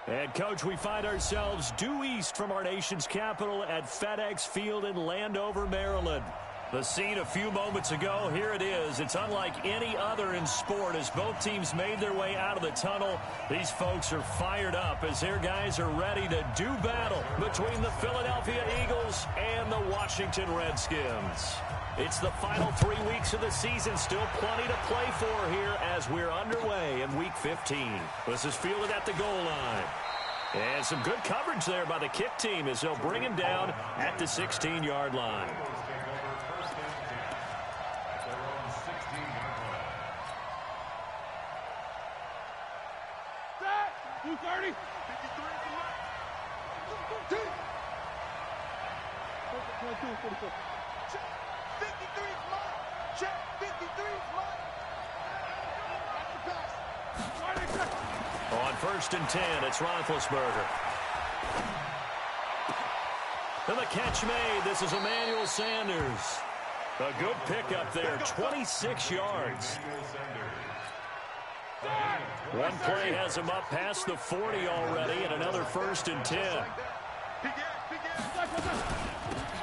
And, Coach, we find ourselves due east from our nation's capital at FedEx Field in Landover, Maryland. The scene a few moments ago, here it is. It's unlike any other in sport as both teams made their way out of the tunnel. These folks are fired up as their guys are ready to do battle between the Philadelphia Eagles and the Washington Redskins. It's the final 3 weeks of the season. Still plenty to play for here as we're underway in Week 15. This is fielded at the goal line. And some good coverage there by the kick team as they'll bring him down at the 16-yard line. On 1st and 10, it's Roethlisberger. And the catch made. This is Emmanuel Sanders. A good pickup there, 26 yards. One play has him up past the 40 already, and another 1st and 10.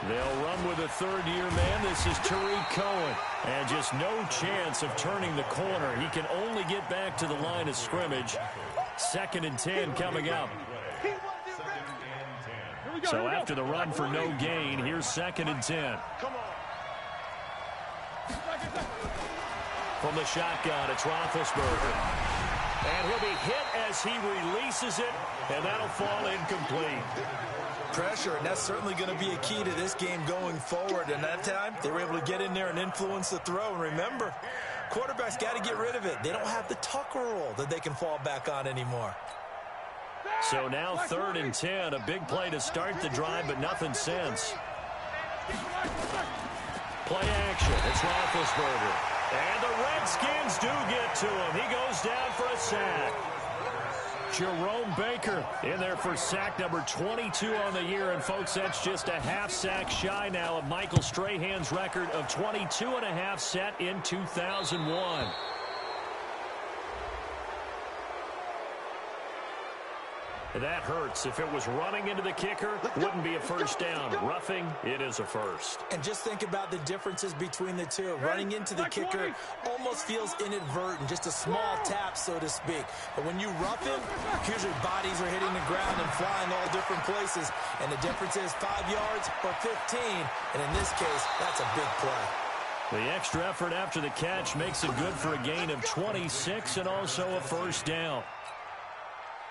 They'll run with a third-year man. This is Tariq Cohen. And just no chance of turning the corner. He can only get back to the line of scrimmage. 2nd and 10 coming up. So after the run for no gain, here's 2nd and 10. From the shotgun, it's Roethlisberger. And he'll be hit as he releases it, and that'll fall incomplete. Pressure, and that's certainly going to be a key to this game going forward. And that time, they were able to get in there and influence the throw. And remember, quarterbacks got to get rid of it. They don't have the Tucker roll that they can fall back on anymore. So now 3rd and 10, a big play to start the drive, but nothing since. Play action, it's Roethlisberger. And the Redskins do get to him. He goes down for a sack. Jerome Baker in there for sack number 22 on the year. And, folks, that's just a half sack shy now of Michael Strahan's record of 22.5 set in 2001. That hurts. If it was running into the kicker, wouldn't be a first down. Roughing, it is a first. And just think about the differences between the two. Running into the kicker almost feels inadvertent, just a small tap, so to speak. But when you rough him, usually bodies are hitting the ground and flying all different places. And the difference is 5 yards or 15. And in this case, that's a big play. The extra effort after the catch makes it good for a gain of 26 and also a first down.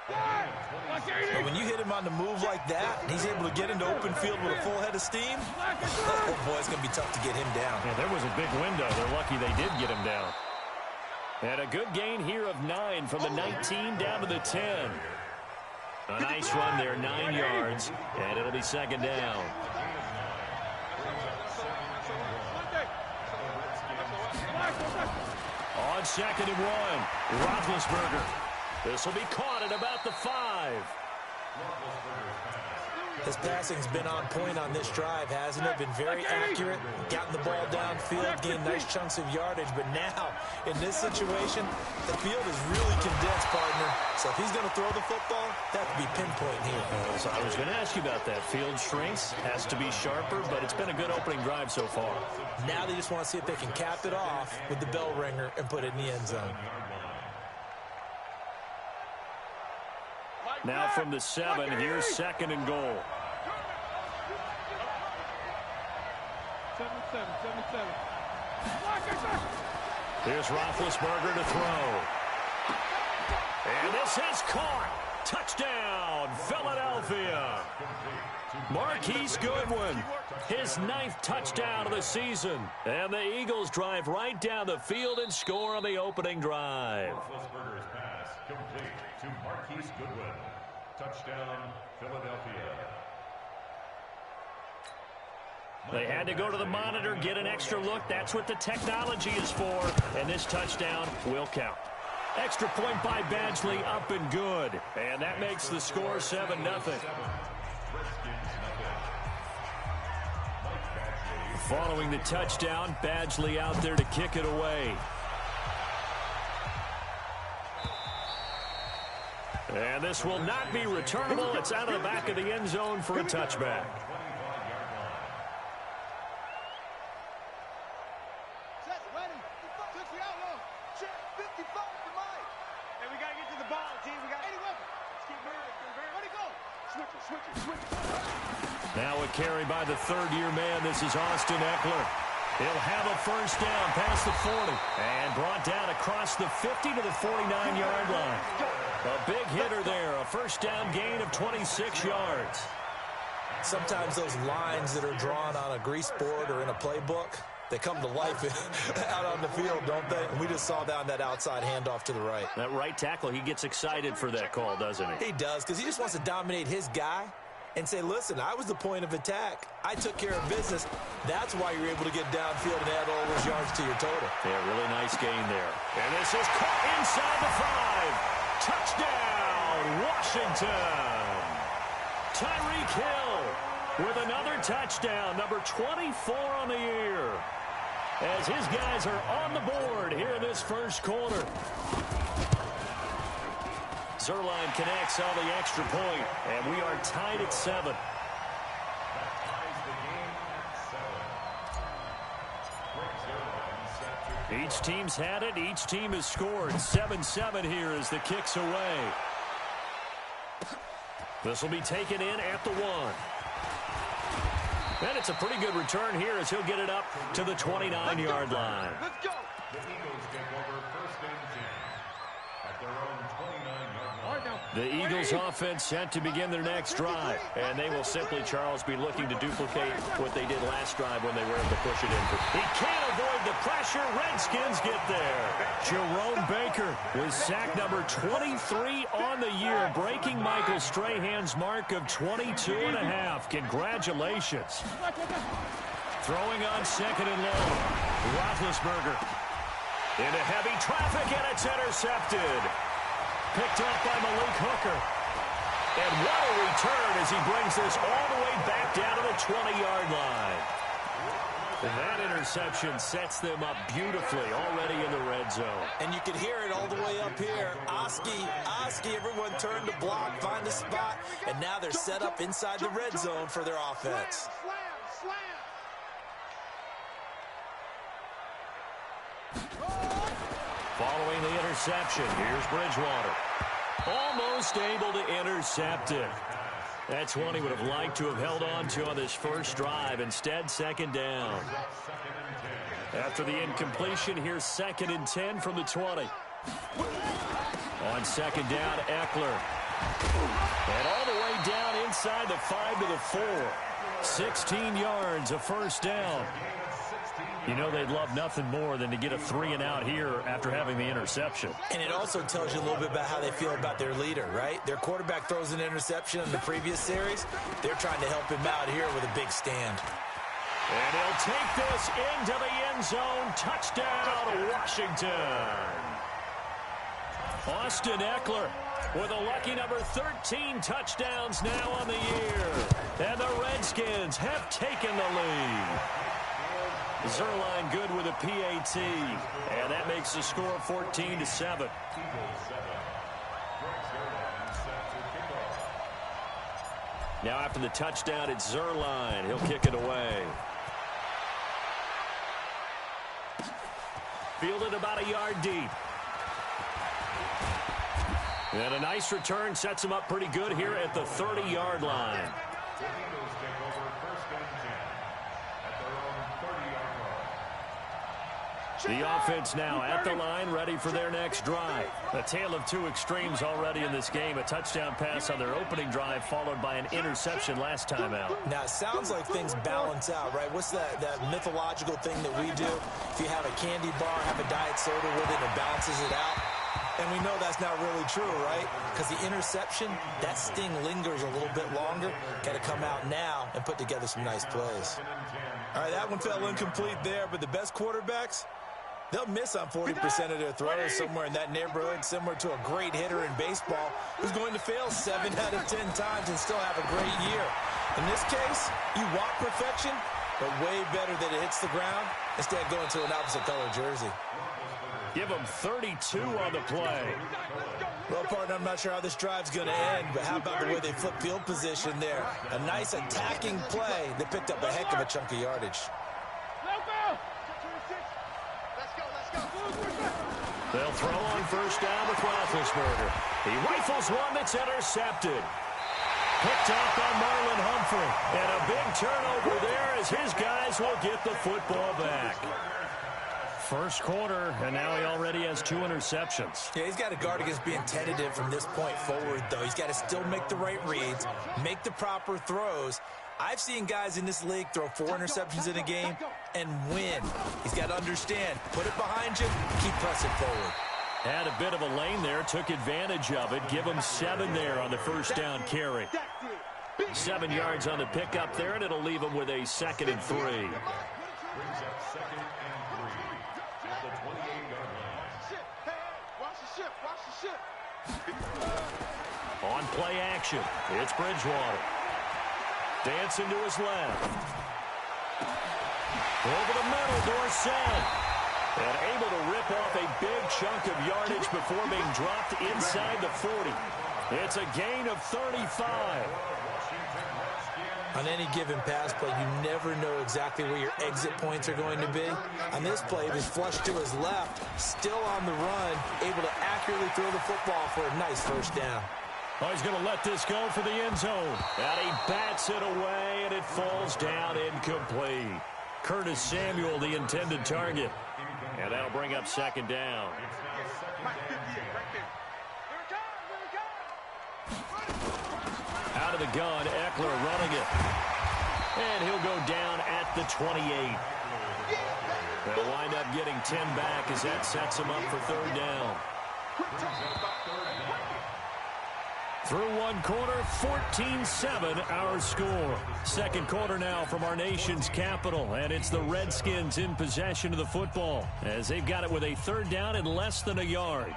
But when you hit him on the move like that, and he's able to get into open field with a full head of steam, oh boy, it's going to be tough to get him down. Yeah, there was a big window. They're lucky they did get him down. And a good gain here of 9 from the 19 down to the 10. A nice run there, 9 yards, and it'll be 2nd down. On 2nd and 1, Roethlisberger. This will be caught at about the 5. His passing's been on point on this drive, hasn't it? Been very accurate, gotten the ball downfield, gained nice chunks of yardage. But now, in this situation, the field is really condensed, partner. So if he's going to throw the football, that would be pinpoint here. So I was going to ask you about that. Field strength has to be sharper, but it's been a good opening drive so far. Now they just want to see if they can cap it off with the bell ringer and put it in the end zone. Now from the 7, here's 2nd and goal. 7-7. Here's Roethlisberger to throw. And this is caught. Touchdown, Philadelphia. Marquise Goodwin, his 9th touchdown of the season. And the Eagles drive right down the field and score on the opening drive. Roethlisberger's pass complete to Marquise Goodwin. Touchdown, Philadelphia. They had to go to the monitor, get an extra look. That's what the technology is for. And this touchdown will count. Extra point by Badgley, up and good. And that makes the score 7-0. Following the touchdown, Badgley out there to kick it away. And this will not be returnable. It's out of the back of the end zone for a touchback. Now a carry by the third-year man. This is Austin Eckler. He'll have a first down past the 40 and brought down across the 50 to the 49-yard line. A big hitter there, a first down gain of 26 yards. Sometimes those lines that are drawn on a grease board or in a playbook, they come to life out on the field, don't they? And we just saw down that outside handoff to the right. That right tackle, he gets excited for that call, doesn't he? He does, because he just wants to dominate his guy and say, listen, I was the point of attack. I took care of business. That's why you're able to get downfield and add all those yards to your total. Yeah, really nice gain there. And this is caught inside the 5. Touchdown, Washington. Tyreek Hill with another touchdown, number 24 on the year, as his guys are on the board here in this first quarter. Zuerlein connects on the extra point, and we are tied at 7. Each team's had it. Each team has scored. 7-7 here as the kick's away. This will be taken in at the 1. And it's a pretty good return here as he'll get it up to the 29-yard line. Let's go. The Eagles take over first and 10 at their own 29-yard line. The Eagles offense set to begin their next drive, and they will simply, Charles, be looking to duplicate what they did last drive when they were able to push it in. He can't avoid the pressure. Redskins get there. Jerome Baker with sack number 23 on the year, breaking Michael Strahan's mark of 22.5. Congratulations. Throwing on second and long. Roethlisberger into heavy traffic, and it's intercepted. Picked up by Malik Hooker. And what a return as he brings this all the way back down to the 20-yard line. And that interception sets them up beautifully already in the red zone. And you can hear it all the way up here. Oski, everyone turned to block, find a spot, and now they're set up inside the red zone for their offense. Following the interception, here's Bridgewater. Almost able to intercept it. That's one he would have liked to have held on to on this first drive. Instead, second down. After the incompletion, here's second and 10 from the 20. On second down, Eckler. And all the way down inside the 5 to the 4. 16 yards, a first down. You know they'd love nothing more than to get a 3-and-out here after having the interception. And it also tells you a little bit about how they feel about their leader, right? Their quarterback throws an interception in the previous series. They're trying to help him out here with a big stand. And he'll take this into the end zone. Touchdown, Washington. Austin Eckler with a lucky number 13 touchdowns now on the year. And the Redskins have taken the lead. Zuerlein good with a PAT, and that makes the score 14-7. Now after the touchdown, it's Zuerlein. He'll kick it away. Fielded about a yard deep. And a nice return sets him up pretty good here at the 30-yard line. The offense now at the line, ready for their next drive. A tale of two extremes already in this game. A touchdown pass on their opening drive, followed by an interception last time out. Now, it sounds like things balance out, right? What's that mythological thing that we do? If you have a candy bar, have a diet soda with it, it balances it out. And we know that's not really true, right? Because the interception, that sting lingers a little bit longer. Got to come out now and put together some nice plays. All right, that one fell incomplete there, but the best quarterbacks, they'll miss on 40% of their throws, somewhere in that neighborhood, similar to a great hitter in baseball who's going to fail 7 out of 10 times and still have a great year. In this case, you want perfection, but way better that it hits the ground instead of going to an opposite color jersey. Give them 32 on the play. Well, partner, I'm not sure how this drive's going to end, but how about the way they flip field position there? A nice attacking play. They picked up a heck of a chunk of yardage. They'll throw on first down with Roethlisberger. He rifles one that's intercepted. Picked off by Marlon Humphrey. And a big turnover there as his guys will get the football back. First quarter, and now he already has 2 interceptions. Yeah, he's got to guard against being tentative from this point forward, though. He's got to still make the right reads, make the proper throws. I've seen guys in this league throw 4 interceptions in a game and win. He's got to understand, put it behind you, keep pressing forward. Had a bit of a lane there, took advantage of it. Give him 7 there on the first down carry. 7 yards on the pickup there, and it'll leave him with a 2nd and 3. Brings up 2nd and 3 at the 28-yard line. On play action, it's Bridgewater. Dancing to his left. Over the middle, Dorsett. And able to rip off a big chunk of yardage before being dropped inside the 40. It's a gain of 35. On any given pass play, you never know exactly where your exit points are going to be. On this play, he was flushed to his left, still on the run, able to accurately throw the football for a nice first down. Oh, he's going to let this go for the end zone. And he bats it away, and it falls down incomplete. Curtis Samuel, the intended target. And that'll bring up 2nd down. Out of the gun, Eckler running it. And he'll go down at the 28. They'll wind up getting 10 back as that sets him up for 3rd down. Through 1 quarter, 14-7 our score. 2nd quarter now from our nation's capital, and it's the Redskins in possession of the football as they've got it with a 3rd down and less than a yard.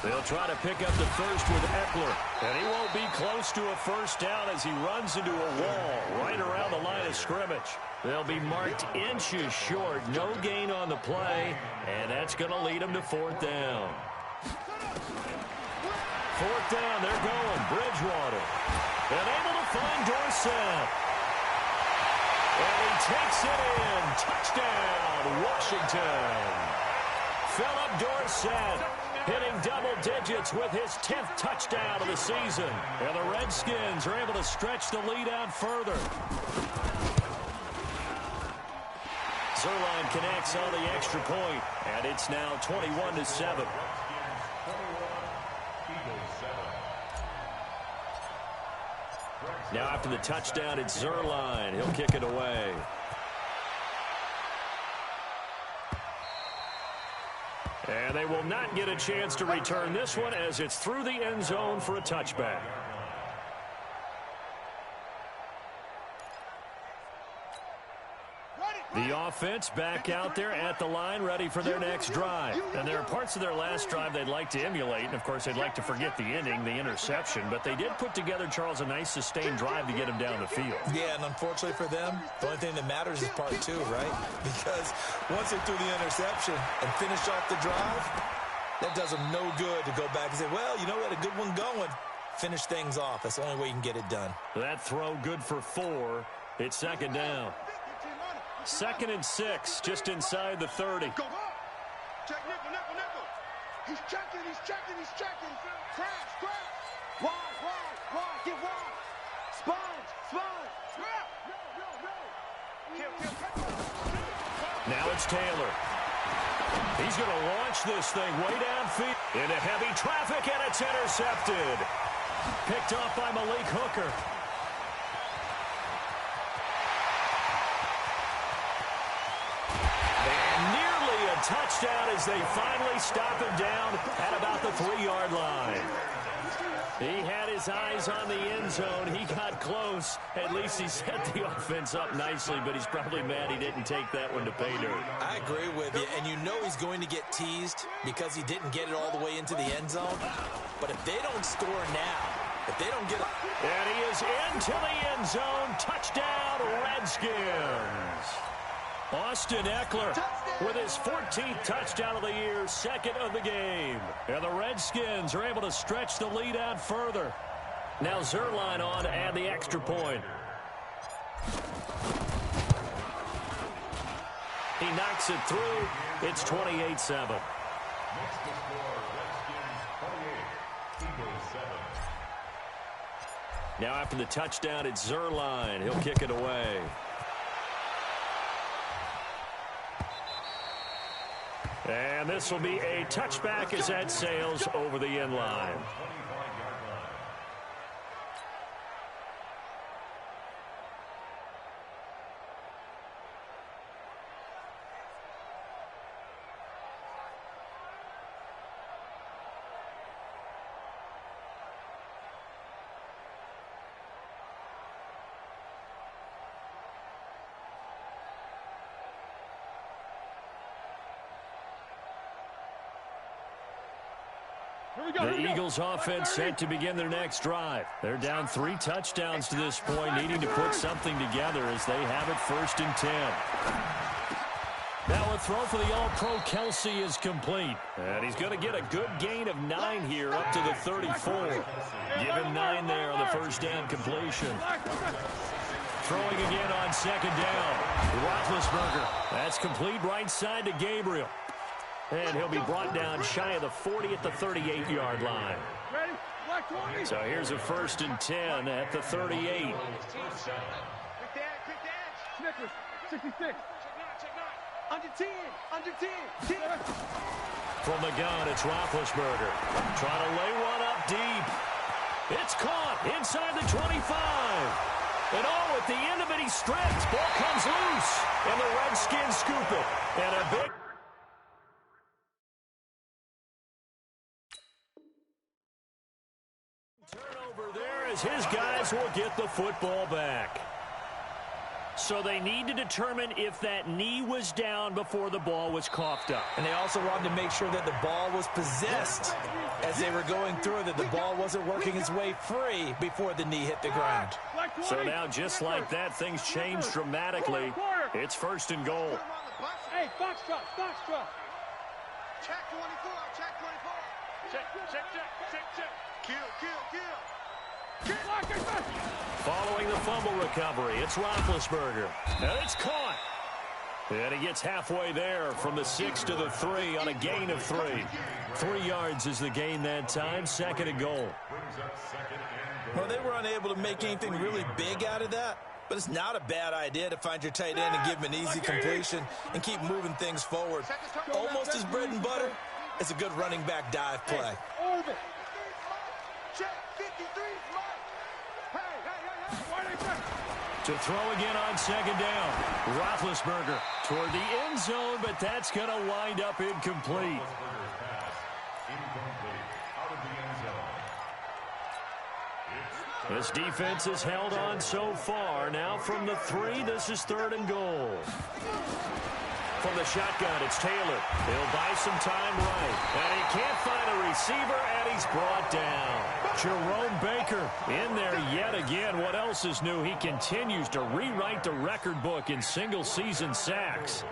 They'll try to pick up the first with Eckler, and he won't be close to a first down as he runs into a wall right around the line of scrimmage. They'll be marked inches short, no gain on the play, and that's going to lead them to 4th down. 4th down, they're going. Bridgewater. And able to find Dorsett. And he takes it in. Touchdown, Washington. Philip Dorsett hitting double digits with his 10th touchdown of the season. And the Redskins are able to stretch the lead out further. Zuerlein connects on the extra point, and it's now 21-7. Now after the touchdown, it's Zuerlein. He'll kick it away. And they will not get a chance to return this one as it's through the end zone for a touchback. The offense back out there at the line, ready for their next drive. And there are parts of their last drive they'd like to emulate. And, of course, they'd like to forget the ending, the interception. But they did put together, Charles, a nice sustained drive to get him down the field. Yeah, and unfortunately for them, the only thing that matters is part 2, right? Because once they threw the interception and finished off the drive, that does them no good to go back and say, well, you know, we had a good one going. Finish things off. That's the only way you can get it done. That throw good for 4. It's 2nd down. 2nd and 6, just inside the 30. Check nickel. He's checking. Crash. Wide. Get wide. Sponge. Now it's Taylor. He's going to launch this thing way downfield. Into heavy traffic, and it's intercepted. Picked off by Malik Hooker. Touchdown as they finally stop him down at about the 3-yard line. He had his eyes on the end zone. He got close. At least he set the offense up nicely, but he's probably mad he didn't take that one to pay dirt. I agree with you, and you know he's going to get teased because he didn't get it all the way into the end zone. But if they don't score now, If they don't get it. And he is into the end zone. Touchdown, Redskins. Austin Eckler with his 14th touchdown of the year, second of the game. And the Redskins are able to stretch the lead out further. Now Zerline on to add the extra point. He knocks it through. It's 28-7. Next to score, Redskins 28, Eagles 7. Now after the touchdown, it's Zerline. He'll kick it away. And this will be a touchback as that sails over the end line. The Eagles offense set to begin their next drive. They're down 3 touchdowns to this point, needing to put something together as they have it 1st and 10. Now a throw for the All-Pro Kelsey is complete. And he's going to get a good gain of 9 here up to the 34. Give him 9 there on the first down completion. Throwing again on 2nd down. Roethlisberger. That's complete right side to Gabriel. And he'll be brought down shy of the 40 at the 38-yard line. So here's a 1st and 10 at the 38. Quick dash. 66. Under 10. Under 10. From the gun, it's Roethlisberger. Trying to lay one up deep. It's caught inside the 25. And oh, at the end of it, he stripped. Ball comes loose. And the Redskins scoop it. And a big... turnover there as his guys will get the football back. So they need to determine if that knee was down before the ball was coughed up. And they also wanted to make sure that the ball was possessed as they were going through, that the ball wasn't working its way free before the knee hit the ground. So now, just like that, things change dramatically. It's 1st and goal. Hey, Foxtrot. Check 24. Check. Kill. Following the fumble recovery, it's Roethlisberger. And it's caught. And he gets halfway there from the 6 to the 3 on a gain of 3. 3 yards is the gain that time, 2nd and goal. Well, they were unable to make anything really big out of that, but it's not a bad idea to find your tight end and give him an easy completion and keep moving things forward. Almost his bread and butter. It's a good running back dive play. Over. Check 53. To throw again on 2nd down. Roethlisberger toward the end zone, but that's going to wind up incomplete. This defense has held on so far. Now from the 3, this is 3rd and goal. From the shotgun, it's Taylor. He'll buy some time right. And he can't find a receiver, and he's brought down. Jerome Baker in there yet again. What else is new? He continues to rewrite the record book in single-season sacks.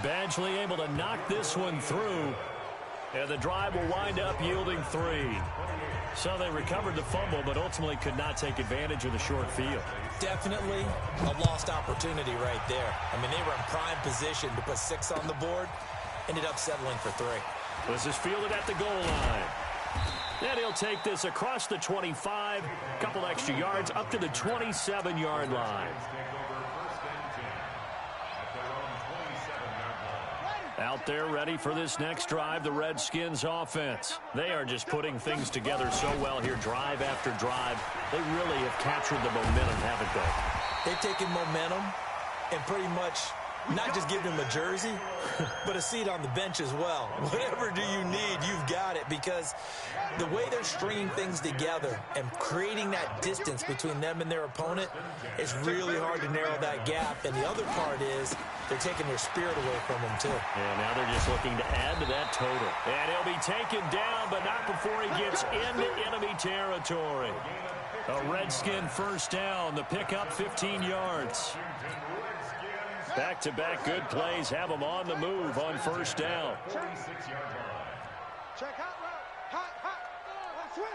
Badgley able to knock this one through. And the drive will wind up yielding 3. So they recovered the fumble, but ultimately could not take advantage of the short field. Definitely a lost opportunity right there. I mean, they were in prime position to put 6 on the board. Ended up settling for 3. This is fielded at the goal line. And he'll take this across the 25. A couple extra yards up to the 27-yard line. Out there ready for this next drive, the Redskins offense. They are just putting things together so well here, drive after drive. They really have captured the momentum, haven't they? They've taken momentum and pretty much Not just giving him a jersey, but a seat on the bench as well. Whatever do you need, you've got it, because the way they're stringing things together and creating that distance between them and their opponent, it's really hard to narrow that gap. And the other part is they're taking their spirit away from them, too. And now they're just looking to add to that total. And he'll be taken down, but not before he gets into enemy territory. A Redskin first down. The pickup 15 yards. Back-to-back good plays have them on the move on first down. Check hot route. Hot. Switch.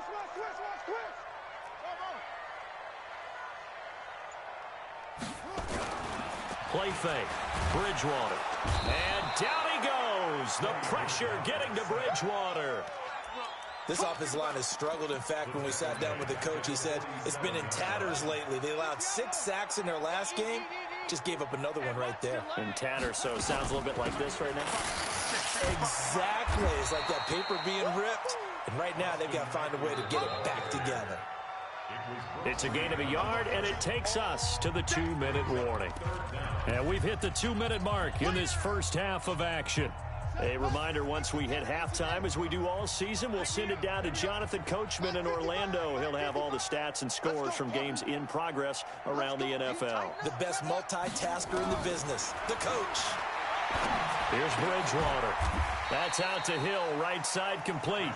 Play fake. Bridgewater. And down he goes. The pressure getting to Bridgewater. This offensive line has struggled. In fact, when we sat down with the coach, he said it's been in tatters lately. They allowed 6 sacks in their last game. Just gave up another one right there. In tatters, so it sounds a little bit like this right now. Exactly. It's like that paper being ripped. And right now, they've got to find a way to get it back together. It's a gain of a yard, and it takes us to the 2-minute warning. And we've hit the 2-minute mark in this first half of action. A reminder, once we hit halftime, as we do all season, we'll send it down to Jonathan Coachman in Orlando. He'll have all the stats and scores from games in progress around the NFL. The best multitasker in the business, the coach. Here's Bridgewater. That's out to Hill, right side complete.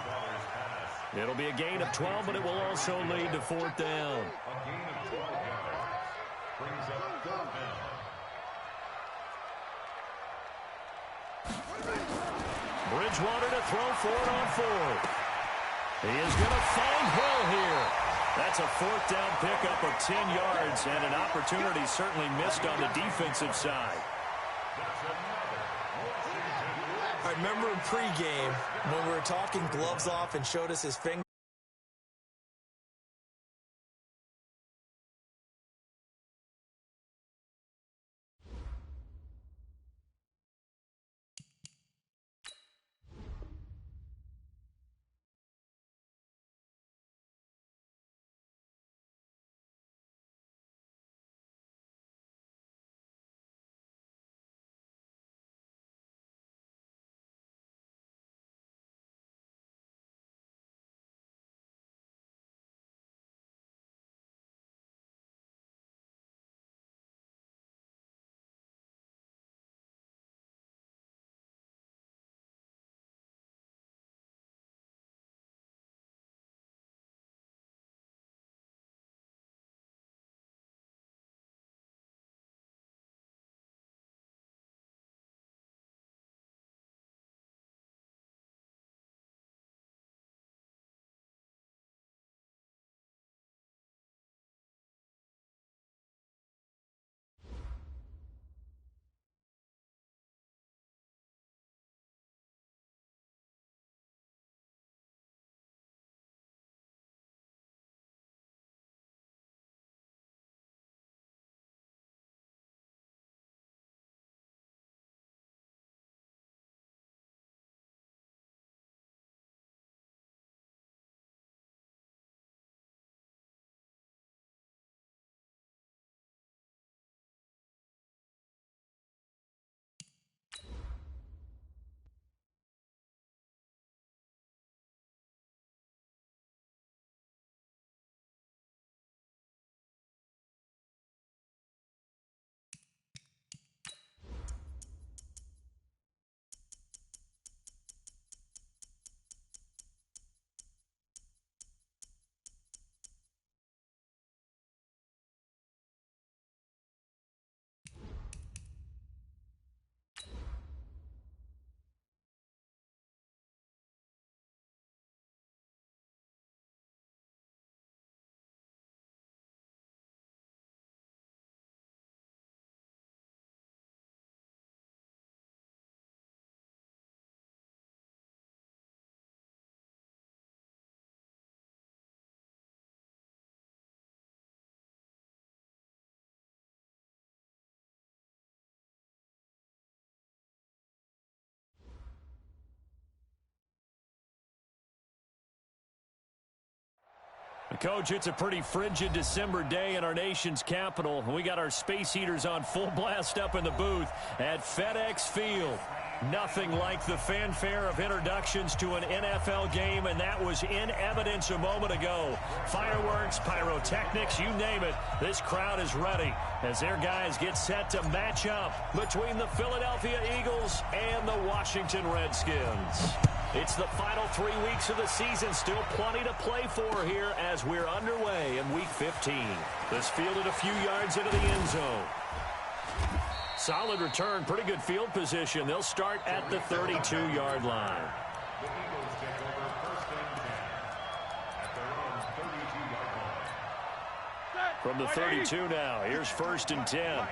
It'll be a gain of 12, but it will also lead to 4th down. Bridgewater to throw for it on 4th. He is going to find Hill here. That's a 4th down pickup of 10 yards, and an opportunity certainly missed on the defensive side. I remember in pregame when we were talking gloves off and showed us his finger. Coach, it's a pretty frigid December day in our nation's capital. We got our space heaters on full blast up in the booth at FedEx Field. Nothing like the fanfare of introductions to an NFL game, and that was in evidence a moment ago. Fireworks, pyrotechnics, you name it. This crowd is ready as their guys get set to match up between the Philadelphia Eagles and the Washington Redskins. It's the final 3 weeks of the season. Still plenty to play for here as we're underway in Week 15. This fielded a few yards into the end zone. Solid return, pretty good field position. They'll start at the 32-yard line. The Eagles take over first and 10 at their own 32-yard line. From the 32 now, here's first and 10.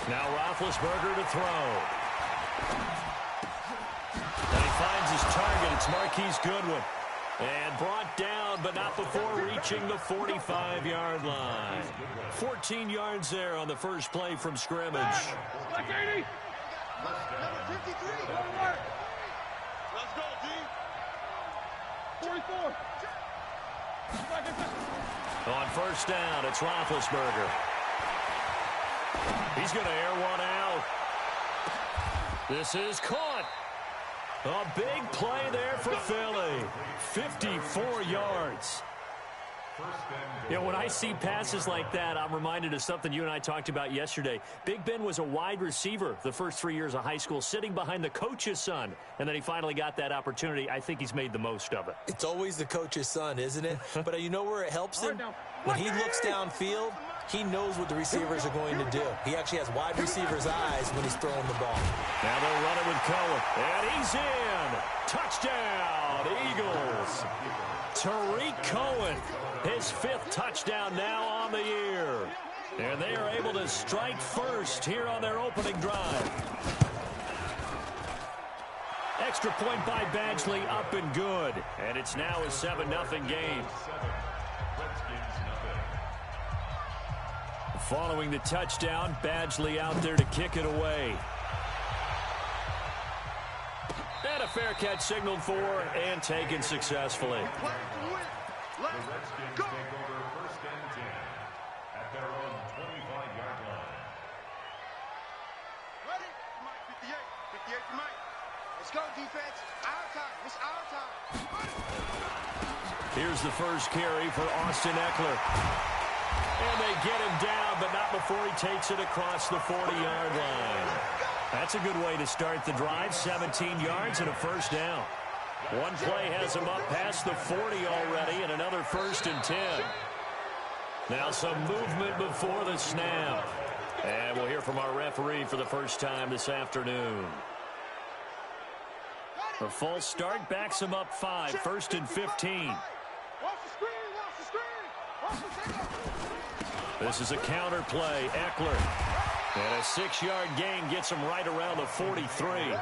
Now Roethlisberger to throw. And he finds his target. It's Marquise Goodwin. And brought down, but not before reaching the 45-yard line. 14 yards there on the first play from scrimmage. Black 80. Number 53. Let's go, D. 44. On first down, it's Roethlisberger. He's going to air one out. This is caught. A big play there for Philly. 54 yards. You know, when I see passes like that, I'm reminded of something you and I talked about yesterday. Big Ben was a wide receiver the first 3 years of high school, sitting behind the coach's son. And then he finally got that opportunity. I think he's made the most of it. It's always the coach's son, isn't it? But you know where it helps him? When he looks downfield, he knows what the receivers are going to do. He actually has wide receivers' eyes when he's throwing the ball. Now they'll run it with Cohen. And he's in. Touchdown, Eagles. Tariq Cohen, his 5th touchdown now on the year. And they are able to strike first here on their opening drive. Extra point by Badgley, up and good. And it's now a 7-0 game. Following the touchdown, Badgley out there to kick it away. And a fair catch signaled for and taken successfully. The Redskins take over first and 10 at their own 25-yard line. Ready? Mike, 58. 58 to Mike. Let's go, defense. Our time. It's our time. Here's the first carry for Austin Eckler. And they get him down, but not before he takes it across the 40-yard line. That's a good way to start the drive. 17 yards and a first down. One play has him up past the 40 already, and another first and 10. Now some movement before the snap. And we'll hear from our referee for the first time this afternoon. A false start backs him up 5, first and 15. Watch the screen. Watch the screen. Watch the screen. This is a counter play. Eckler. And a 6-yard gain gets him right around the 43.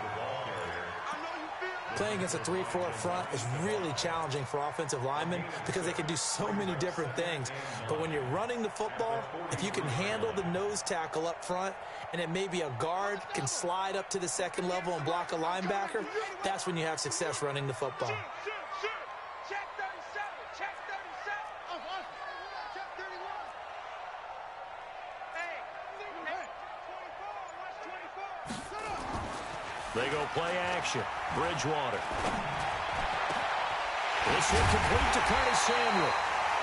Playing against a 3-4 front is really challenging for offensive linemen because they can do so many different things. But when you're running the football, if you can handle the nose tackle up front and then maybe a guard can slide up to the second level and block a linebacker, that's when you have success running the football. Check 37. Check 37. Check 31. Hey, 24. Watch 24. They go play action. Bridgewater. This will complete to Curtis Samuel.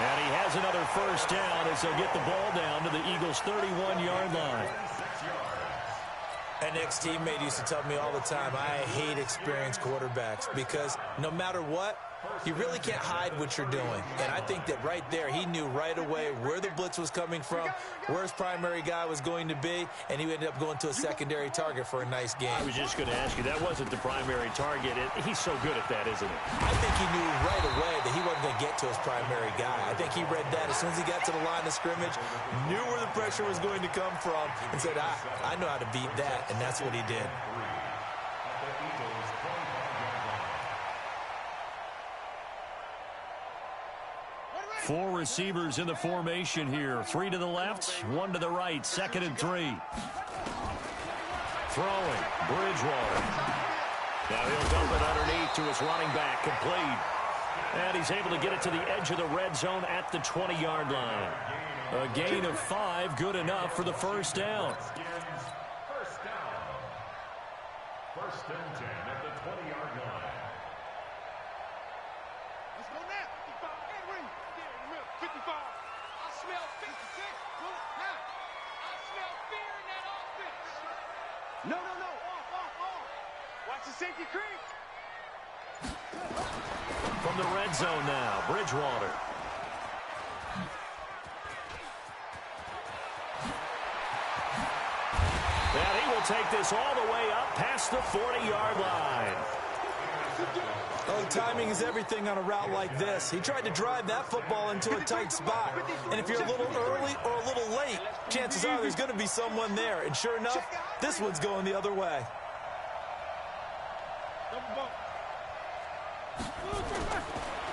And he has another first down as they'll get the ball down to the Eagles' 31-yard line. An ex-teammate used to tell me all the time, I hate experienced quarterbacks because no matter what, you really can't hide what you're doing. And I think that right there, he knew right away where the blitz was coming from, where his primary guy was going to be, and he ended up going to a secondary target for a nice game. I was just going to ask you, that wasn't the primary target. He's so good at that, isn't he? I think he knew right away that he wasn't going to get to his primary guy. I think he read that as soon as he got to the line of scrimmage, knew where the pressure was going to come from, and said, I know how to beat that, and that's what he did. Four receivers in the formation here. 3 to the left, 1 to the right. 2nd and 3. Throwing. Bridgewater. Now he'll dump it underneath to his running back, complete. And he's able to get it to the edge of the red zone at the 20-yard line. A gain of 5, good enough for the first down. First and 10 at the 20-yard line. Let's go now. 55. Edwin. There in the middle. 55. I smell 56. Pull it now. I smell fear in that offense. No. Off. Watch the safety creep. From the red zone now, Bridgewater. And he will take this all the way up past the 40-yard line. Oh, timing is everything on a route like this. He tried to drive that football into a tight spot. And if you're a little early or a little late, chances are there's going to be someone there. And sure enough, this one's going the other way.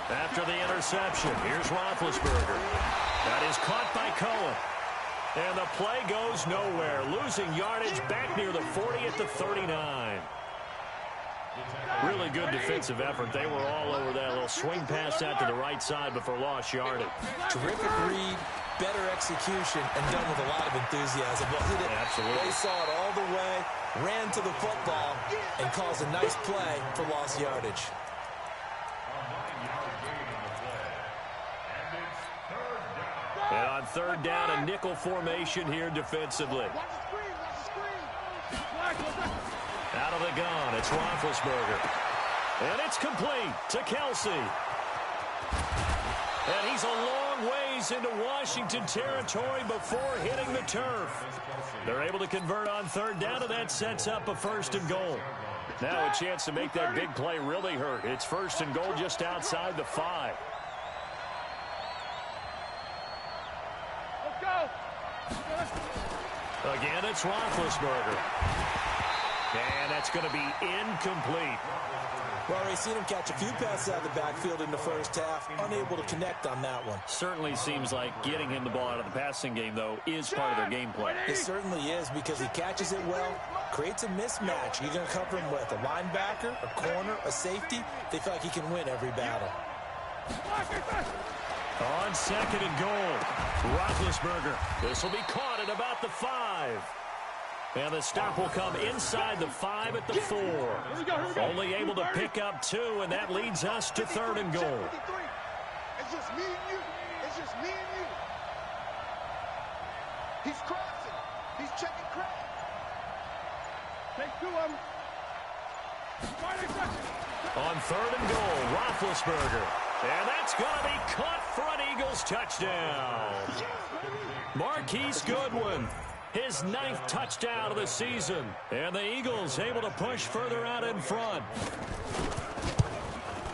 After the interception, here's Roethlisberger. That is caught by Cohen. And the play goes nowhere, losing yardage back near the 40 at the 39. Really good defensive effort. They were all over that little swing pass out to the right side before lost yardage. Terrific read, better execution, and done with a lot of enthusiasm. Absolutely. They saw it all the way, ran to the football, and caused a nice play for lost yardage. And on third down, a nickel formation here defensively. Out of the gun, it's Roethlisberger. And it's complete to Kelsey. And he's a long ways into Washington territory before hitting the turf. They're able to convert on third down, and that sets up a first and goal. Now a chance to make that big play really hurt. It's first and goal just outside the 5. Again, it's Roethlisberger. And that's going to be incomplete. Well, we've seen him catch a few passes out of the backfield in the first half, unable to connect on that one. Certainly seems like getting him the ball out of the passing game, though, is part of their game plan. It certainly is, because he catches it well, creates a mismatch. You're going to cover him with a linebacker, a corner, a safety. They feel like he can win every battle. On second and goal, Roethlisberger. This will be caught at about the 5. And the stop will come inside the 5 at the 4. Only able to pick up 2, and that leads us to third and goal. It's just me and you. It's just me and you. He's crossing. He's checking cracks. Take 2 of them. On third and goal, Roethlisberger. And that's going to be caught for an Eagles touchdown. Marquise Goodwin, his 9th touchdown of the season. And the Eagles able to push further out in front.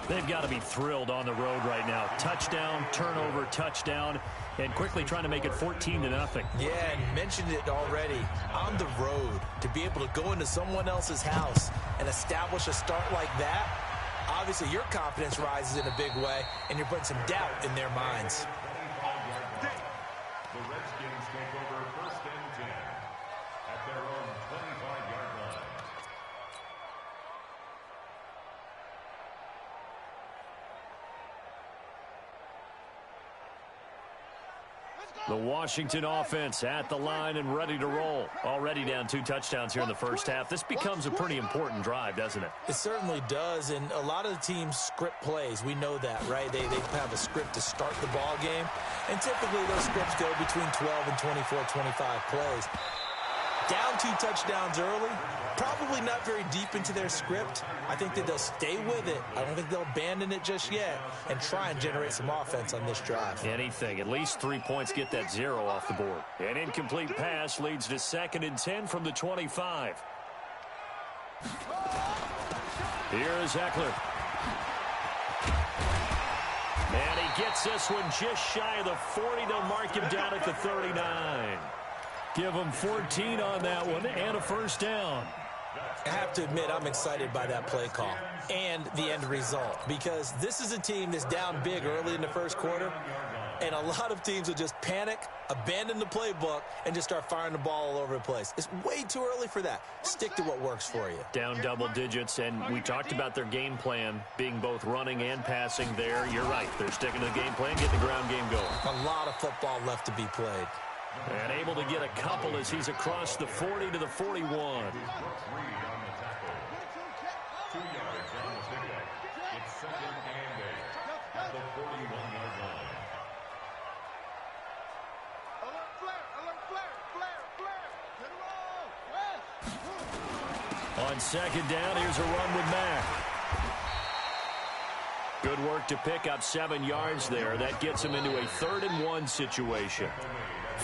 They've got to be thrilled on the road right now. Touchdown, turnover, touchdown, and quickly trying to make it 14-0. Yeah, and mentioned it already. On the road, to be able to go into someone else's house and establish a start like that, obviously your confidence rises in a big way, and you're putting some doubt in their minds. The Redskins take over first and 10 at their own 25-yard line. The Washington offense at the line and ready to roll. Already down 2 touchdowns here in the first half. This becomes a pretty important drive, doesn't it? It certainly does, and a lot of the teams script plays. We know that, right? They have a script to start the ball game, and typically those scripts go between 12 and 24, 25 plays. Down 2 touchdowns early, probably not very deep into their script. I think that they'll stay with it. I don't think they'll abandon it just yet and try and generate some offense on this drive. Anything. At least 3 points, get that 0 off the board. An incomplete pass leads to second and 10 from the 25. Here is Eckler. And he gets this one just shy of the 40. They'll mark him down at the 39. Give him 14 on that one and a first down. I have to admit, I'm excited by that play call and the end result, because this is a team that's down big early in the first quarter, And a lot of teams will just panic, abandon the playbook, and just start firing the ball all over the place. It's way too early for that. Stick to what works for you. Down double digits, and we talked about their game plan being both running and passing there. You're right. They're sticking to the game plan, getting the ground game going. A lot of football left to be played. And able to get a couple as he's across the 40 to the 41. 2 yards on the pickup. It's second and 8 at the 41-yard line. Alert flare, alert flare, flare, flare. Get it on. On second down, here's a run with Mack. Good work to pick up 7 yards there. That gets him into a 3rd and 1 situation.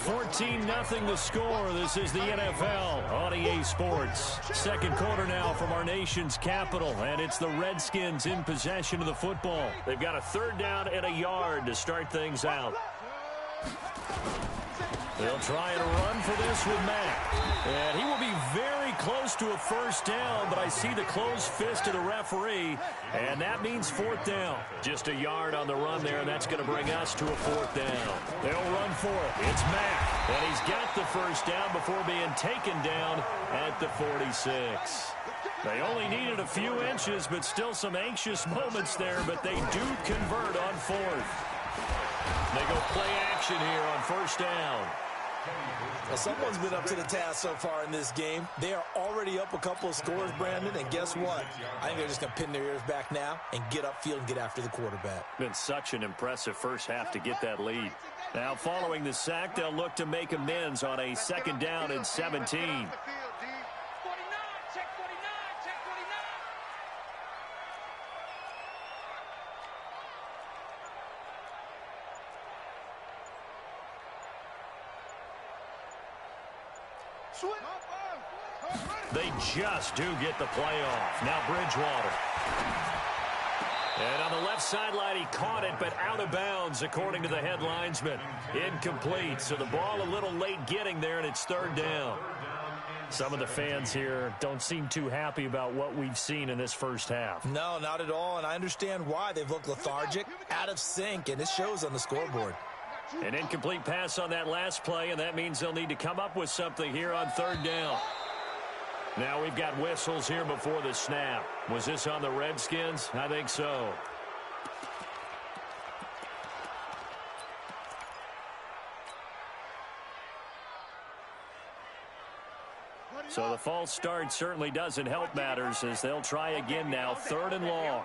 14-0 the score. This is the NFL on EA Sports. Second quarter now from our nation's capital, and it's the Redskins in possession of the football. They've got a 3rd down and a yard to start things out. They'll try and run for this with Mack. And he will be very close to a 1st down, but I see the closed fist of the referee, and that means 4th down. Just a yard on the run there, and that's going to bring us to a 4th down. They'll run for it. It's Mack, and he's got the 1st down before being taken down at the 46. They only needed a few inches, but still some anxious moments there, but they do convert on 4th. They go play action here on 1st down. Well, someone's been up to the task so far in this game. They are already up a couple of scores, Brandon, and guess what? I think they're just going to pin their ears back now and get upfield and get after the quarterback. Been such an impressive first half to get that lead. Now, following the sack, they'll look to make amends on a 2nd down and 17. They just do get the play off. Now Bridgewater. And on the left sideline, he caught it, but out of bounds, according to the head linesman. Incomplete, so the ball a little late getting there, and it's 3rd down. Some of the fans here don't seem too happy about what we've seen in this first half. No, not at all, and I understand why. They've looked lethargic, out of sync, and it shows on the scoreboard. An incomplete pass on that last play, and that means they'll need to come up with something here on 3rd down. Now we've got whistles here before the snap. Was this on the Redskins? I think so. So the false start certainly doesn't help matters as they'll try again now. 3rd and long.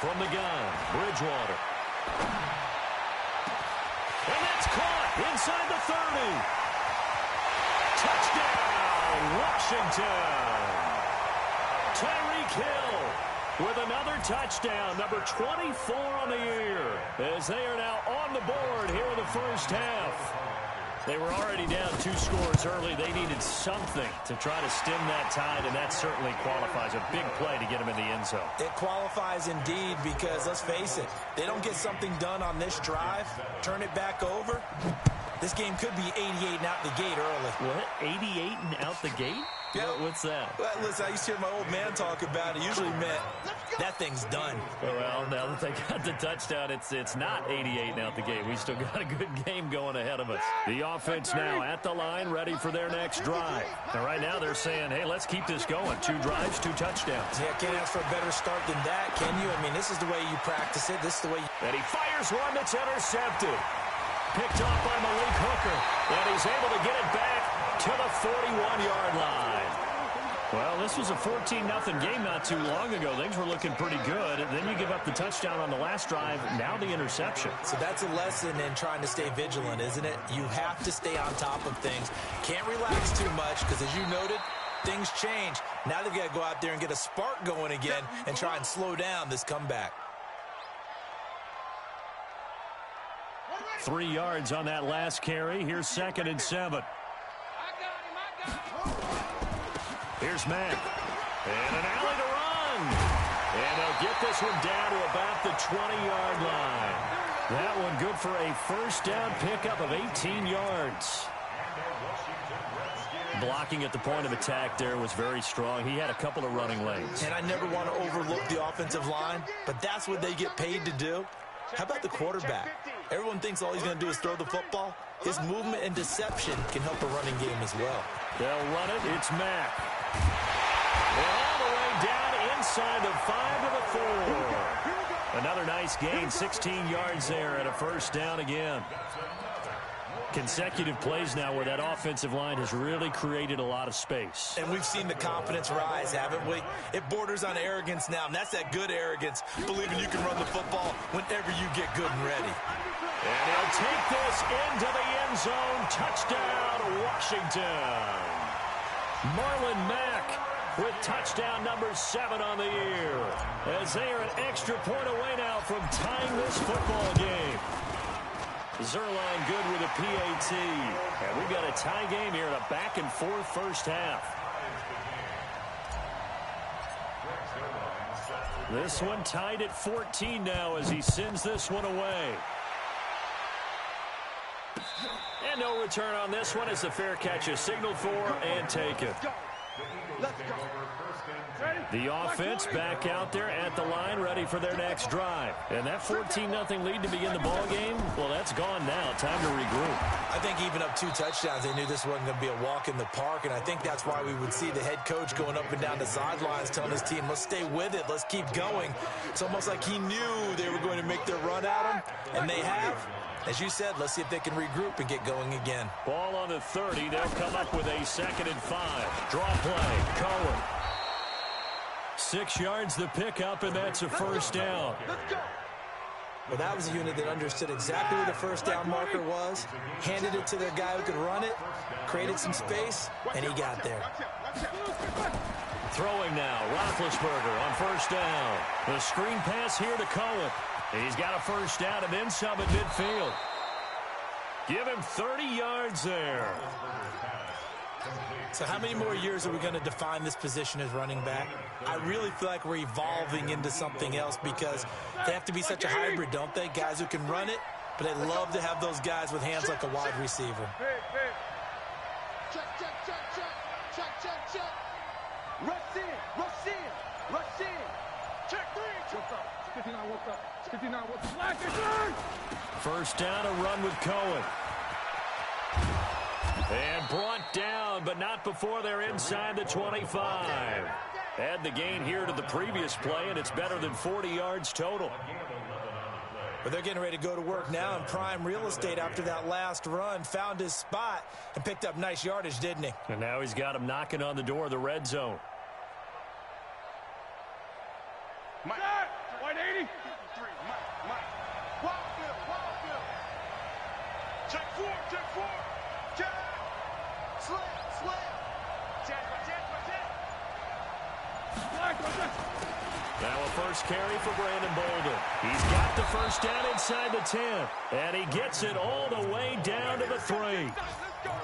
From the gun, Bridgewater. And that's caught inside the 30. Touchdown, Washington. Tyreek Hill with another touchdown, number 24 on the year, as they are now on the board here in the first half. They were already down 2 scores early. They needed something to try to stem that tide, and that certainly qualifies. A big play to get them in the end zone. It qualifies indeed because, let's face it, they don't get something done on this drive, turn it back over. This game could be 88 and out the gate early. What? 88 and out the gate? Yeah. What's that? Well, listen, I used to hear my old man talk about it. Usually meant that thing's done. Well, now that they got the touchdown, it's not 88 and out the gate. We still got a good game going ahead of us. The offense now at the line, ready for their next drive. And right now they're saying, hey, let's keep this going. 2 drives, 2 touchdowns. Yeah, can't ask for a better start than that, can you? I mean, this is the way you practice it. This is the way you... And he fires one that's intercepted. Picked off by Malik Hooker. And he's able to get it back to the 41-yard line. Well, this was a 14-0 game not too long ago. Things were looking pretty good. And then you give up the touchdown on the last drive. Now the interception. So that's a lesson in trying to stay vigilant, isn't it? You have to stay on top of things. Can't relax too much because, as you noted, things change. Now they've got to go out there and get a spark going again and try and slow down this comeback. 3 yards on that last carry. Here's 2nd and 7. Here's Mack. And an alley to run. And they'll get this one down to about the 20-yard line. That one good for a first down pickup of 18 yards. Blocking at the point of attack there was very strong. He had a couple of running lanes. And I never want to overlook the offensive line, but that's what they get paid to do. How about the quarterback? Everyone thinks all he's going to do is throw the football. His movement and deception can help a running game as well. They'll run it. It's Mack. And all the way down inside the 5 to the 4. Another nice gain, 16 yards there and a first down again. Consecutive plays now where that offensive line has really created a lot of space. And we've seen the confidence rise, haven't we? It borders on arrogance now, and that's that good arrogance, believing you can run the football whenever you get good and ready. And he'll take this into the end zone. Touchdown, Washington. Marlon Mack with touchdown number 7 on the year, as they are an extra point away now from tying this football game. Zerline good with a PAT. And we've got a tie game here in a back-and-forth first half. This one tied at 14 now as he sends this one away. And no return on this one as the fair catch is signaled for and taken. The offense back out there at the line, ready for their next drive. And that 14-0 lead to begin the ball game, well, that's gone now. Time to regroup. I think even up 2 touchdowns, they knew this wasn't going to be a walk in the park, and I think that's why we would see the head coach going up and down the sidelines telling his team, let's stay with it, let's keep going. It's almost like he knew they were going to make their run at him, and they have. As you said, let's see if they can regroup and get going again. Ball on the 30. They'll come up with a 2nd and 5. Draw play. Cohen. 6 yards the pickup, and that's a first down. Well, that was a unit that understood exactly where the first down marker was, handed it to their guy who could run it, created some space, and he got there. Throwing now. Roethlisberger on first down. The screen pass here to Cohen. He's got a first down and then some at midfield. Give him 30 yards there. So how many more years are we going to define this position as running back? I really feel like we're evolving into something else because they have to be such a hybrid, don't they? Guys who can run it, but they love to have those guys with hands like a wide receiver. Check, check, check, check. Check, check, check. Rush in, rush in, rush in. Check 3. What's up? 59, what's up? 59, what's up? Black and third. First down, a run with Cohen. And brought down, but not before they're inside the 25. Add the gain here to the previous play, and it's better than 40 yards total. But they're getting ready to go to work now in prime real estate after that last run. Found his spot and picked up nice yardage, didn't he? And now he's got him knocking on the door of the red zone. Mike. 180. 53. Mike. Wildfield. Wildfield. Check 4. Check 4. Check. Slam. Slam. Check. Check. Check. Now a first carry for Brandon Bolden. He's got the first down inside the 10. And he gets it all the way down to the 3.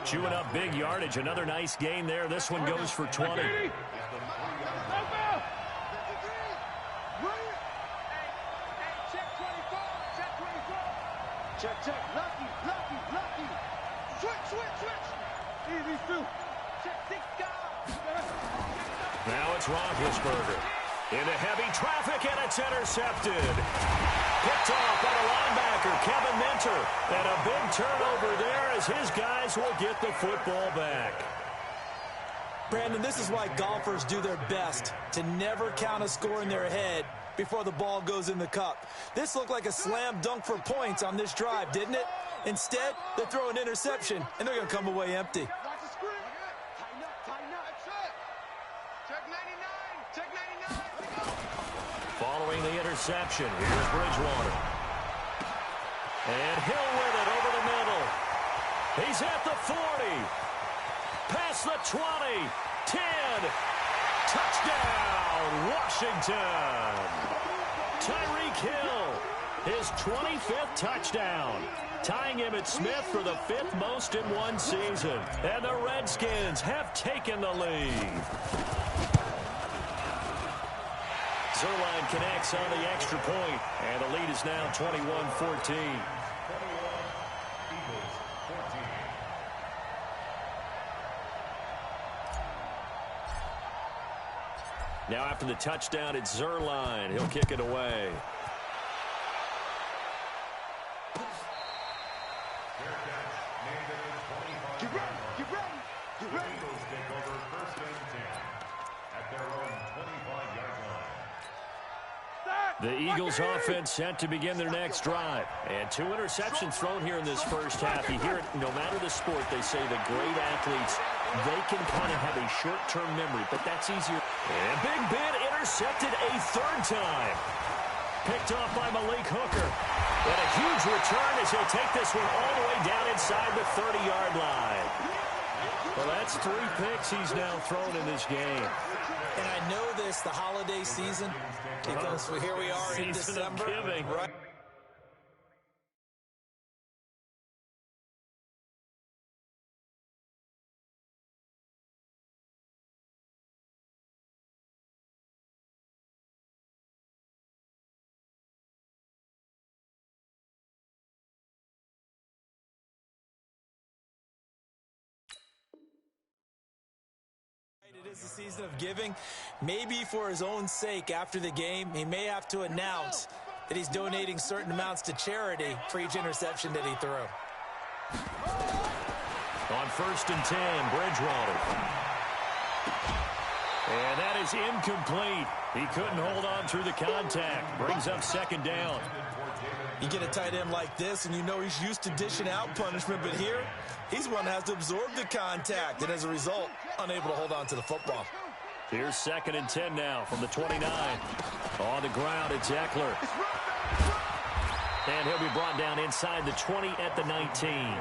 Chewing up big yardage. Another nice gain there. This one goes for 20. Check, check, lucky, lucky, lucky. Switch, switch, switch. Easy, Stu. Check 6 guys. Now it's Roethlisberger. Into heavy traffic, and it's intercepted. Picked off by the linebacker, Kevin Minter. And a big turnover there as his guys will get the football back. Brandon, this is why golfers do their best to never count a score in their head before the ball goes in the cup. This looked like a slam dunk for points on this drive, didn't it? Instead, they throw an interception, and they're going to come away empty. Watch the screen. Tighten up, tighten up. Check 99. Check 99. Following the interception, here's Bridgewater. And Hill with it over the middle. He's at the 40. Past the 20. 10. Touchdown, Washington. Tyreek Hill, his 25th touchdown, tying him at Smith for the 5th most in one season. And the Redskins have taken the lead. Zerline connects on the extra point, and the lead is now 21-14. Now after the touchdown, it's Zerline. He'll kick it away. Get ready. Get ready. Get The ready. Eagles take over first and 10 at their own 25-yard line. The Eagles offense set to begin their next drive. And 2 interceptions thrown here in this first half. You hear it, no matter the sport, they say the great athletes, they can kind of have a short-term memory, but that's easier. And Big Ben intercepted a third time. Picked off by Malik Hooker. And a huge return as he'll take this one all the way down inside the 30-yard line. Well, that's 3 picks he's now thrown in this game. And I know this, the holiday season, because here we are in Season of December. giving. Right. It is a season of giving. Maybe for his own sake after the game, he may have to announce that he's donating certain amounts to charity for each interception that he threw. On first and 10, Bridgewater. And that is incomplete. He couldn't hold on through the contact. Brings up second down. You get a tight end like this, and you know he's used to dishing out punishment, but here, he's one that has to absorb the contact, and as a result, unable to hold on to the football. Here's second and 10 now from the 29. On the ground, it's Eckler. And he'll be brought down inside the 20 at the 19.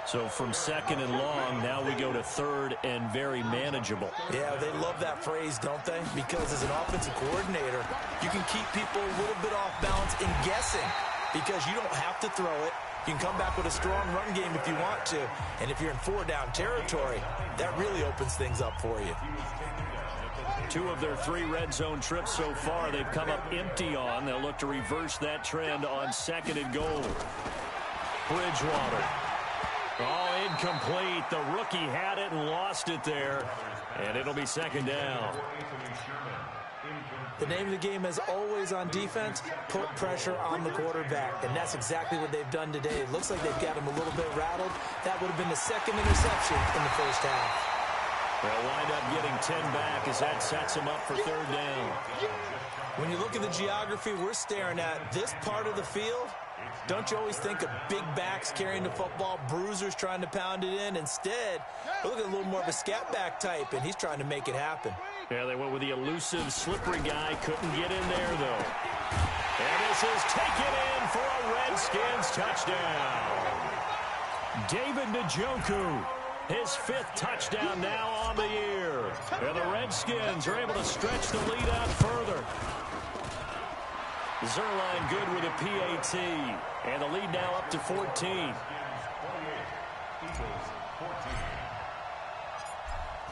So from second and long, now we go to third and very manageable. Yeah, they love that phrase, don't they? Because as an offensive coordinator, you can keep people a little bit off balance and guessing because you don't have to throw it. You can come back with a strong run game if you want to. And if you're in 4-down territory, that really opens things up for you. 2 of their 3 red zone trips so far, they've come up empty on. They'll look to reverse that trend on second and goal. Bridgewater. Oh, incomplete. The rookie had it and lost it there. And it'll be second down. The name of the game is always on defense, put pressure on the quarterback. And that's exactly what they've done today. It looks like they've got him a little bit rattled. That would have been the second interception in the first half. They'll wind up getting 10 back as that sets him up for third down. When you look at the geography we're staring at, this part of the field, don't you always think of big backs carrying the football, bruisers trying to pound it in? Instead, look at a little more of a scat back type, and he's trying to make it happen. Yeah, they went with the elusive, slippery guy. Couldn't get in there, though. And this is taken in for a Redskins touchdown. David Njoku, his 5th touchdown now on the year. And the Redskins are able to stretch the lead out further. Zerline good with a PAT. And the lead now up to 14.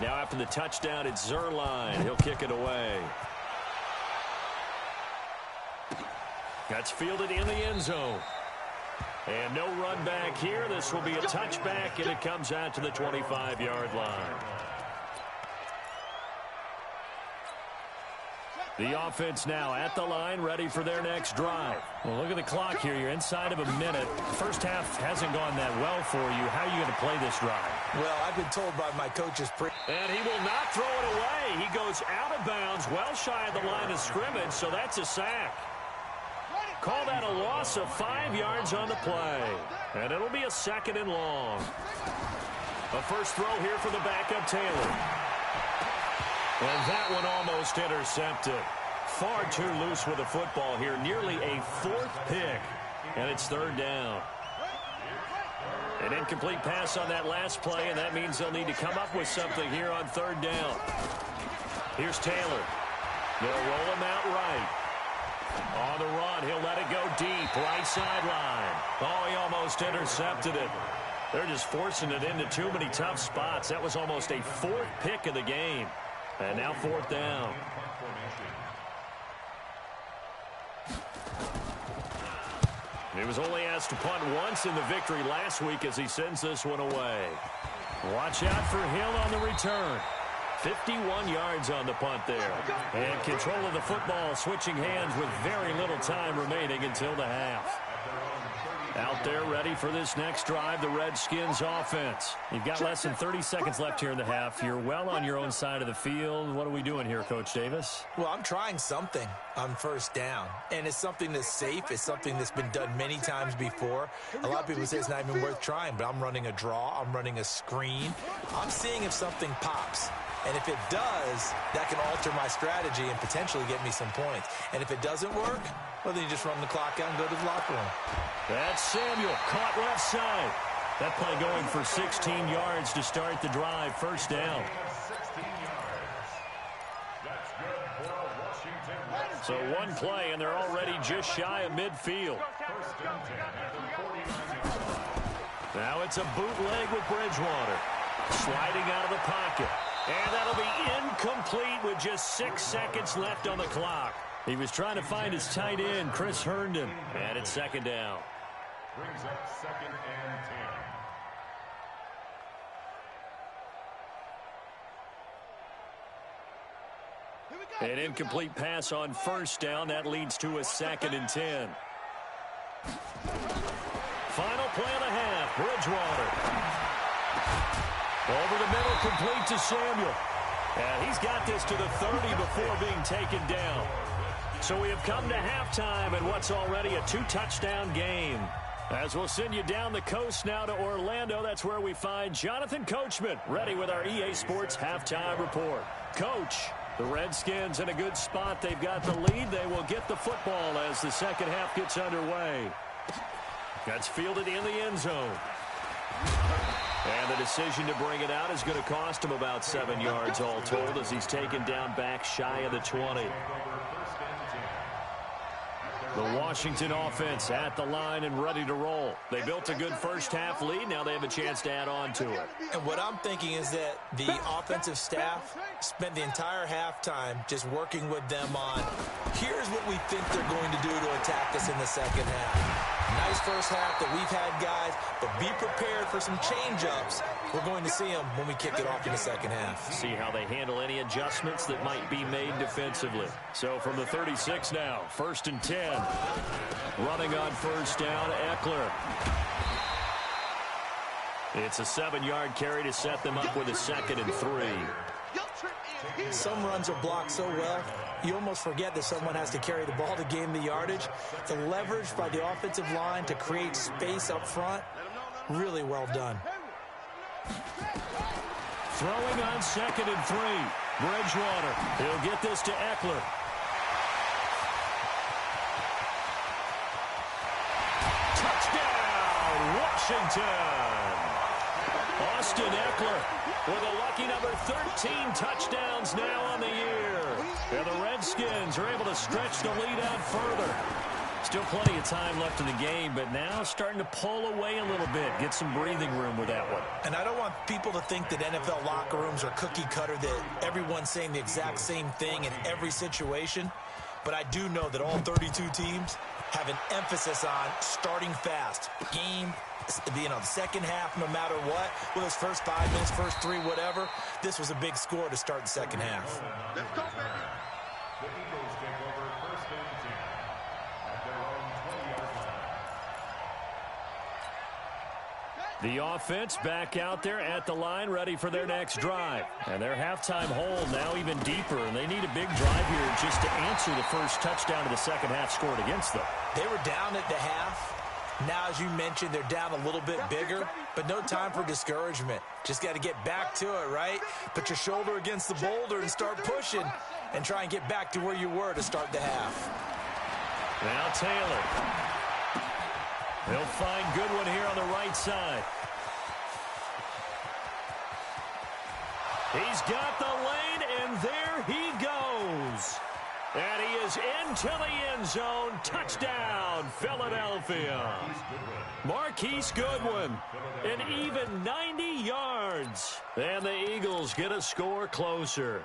Now after the touchdown, it's Zerline. He'll kick it away. That's fielded in the end zone. And no run back here. This will be a touchback, and it comes out to the 25-yard line. The offense now at the line, ready for their next drive. Well, look at the clock here. You're inside of a minute. First half hasn't gone that well for you. How are you going to play this drive? Well, I've been told by my coaches. And he will not throw it away. He goes out of bounds, well shy of the line of scrimmage, so that's a sack. Call that a loss of 5 yards on the play. And it'll be a second and long. A first throw here for the backup, Taylor. And that one almost intercepted. Far too loose with the football here. Nearly a 4th pick. And it's third down. An incomplete pass on that last play, and that means they'll need to come up with something here on third down. Here's Taylor. They'll roll him out right. On the run, he'll let it go deep. Right sideline. Oh, he almost intercepted it. They're just forcing it into too many tough spots. That was almost a 4th pick of the game. And now fourth down. He was only asked to punt once in the victory last week as he sends this one away. Watch out for Hill on the return. 51 yards on the punt there. And control of the football switching hands with very little time remaining until the half. Out there ready for this next drive, the Redskins offense. You've got less than 30 seconds left here in the half. You're well on your own side of the field. What are we doing here, Coach Davis? Well, I'm trying something on first down, and it's something that's safe. It's something that's been done many times before. A lot of people say it's not even worth trying, but I'm running a draw. I'm running a screen. I'm seeing if something pops. And if it does, that can alter my strategy and potentially get me some points. And if it doesn't work, well, then you just run the clock out and go to the locker room. That's Samuel, caught left side. That play going for 16 yards to start the drive. First down. 16 yards. That's good for a Washington Redskins. So one play, and they're already just shy of midfield. First and 10 at the 49-yard line. Now it's a bootleg with Bridgewater. Sliding out of the pocket. And that'll be incomplete with just 6 seconds left on the clock. He was trying to find his tight end, Chris Herndon. And it's second down. Brings up second and 10. An incomplete pass on first down. That leads to a second and 10. Final play of the half. Bridgewater. Over the middle, complete to Samuel. And he's got this to the 30 before being taken down. So we have come to halftime in what's already a 2-touchdown game. As we'll send you down the coast now to Orlando, that's where we find Jonathan Coachman, ready with our EA Sports Halftime Report. Coach, the Redskins in a good spot. They've got the lead. They will get the football as the second half gets underway. That's fielded in the end zone. And the decision to bring it out is going to cost him about 7 yards all told as he's taken down back shy of the 20. The Washington offense at the line and ready to roll. They built a good first half lead. Now they have a chance to add on to it. And what I'm thinking is that the offensive staff spent the entire halftime just working with them on, here's what we think they're going to do to attack us in the second half. Nice first half that we've had, guys, but be prepared for some change-ups. We're going to see them when we kick it off in the second half. See how they handle any adjustments that might be made defensively. So from the 36 now, first and 10. Running on first down, Eckler. It's a 7-yard carry to set them up with a second and 3. Some runs are blocked so well, you almost forget that someone has to carry the ball to gain the yardage. The leverage by the offensive line to create space up front, really well done. Throwing on second and 3. Bridgewater. He'll get this to Eckler. Touchdown, Washington. Austin Eckler with a lucky number 13 touchdowns now on the year. And the Redskins are able to stretch the lead out further. Still plenty of time left in the game, but now starting to pull away a little bit. Get some breathing room with that one. And I don't want people to think that NFL locker rooms are cookie cutter, that everyone's saying the exact same thing in every situation. But I do know that all 32 teams have an emphasis on starting fast. Game, the second half, no matter what. Well, those first 5 minutes, first 3, whatever. This was a big score to start the second half. Let's go, baby. The Eagles take over first and 10 at their own 20-yard line. The offense back out there at the line, ready for their next drive. And their halftime hole now even deeper, and they need a big drive here just to answer the first touchdown of the second half scored against them. They were down at the half. Now, as you mentioned, they're down a little bit bigger, but no time for discouragement. Just got to get back to it, right? Put your shoulder against the boulder and start pushing and try and get back to where you were to start the half. Now Taylor. He'll find Goodwin here on the right side. He's got the lane, and there he goes. And he is into the end zone. Touchdown, Philadelphia. Marquise Goodwin, an even 90 yards. And the Eagles get a score closer.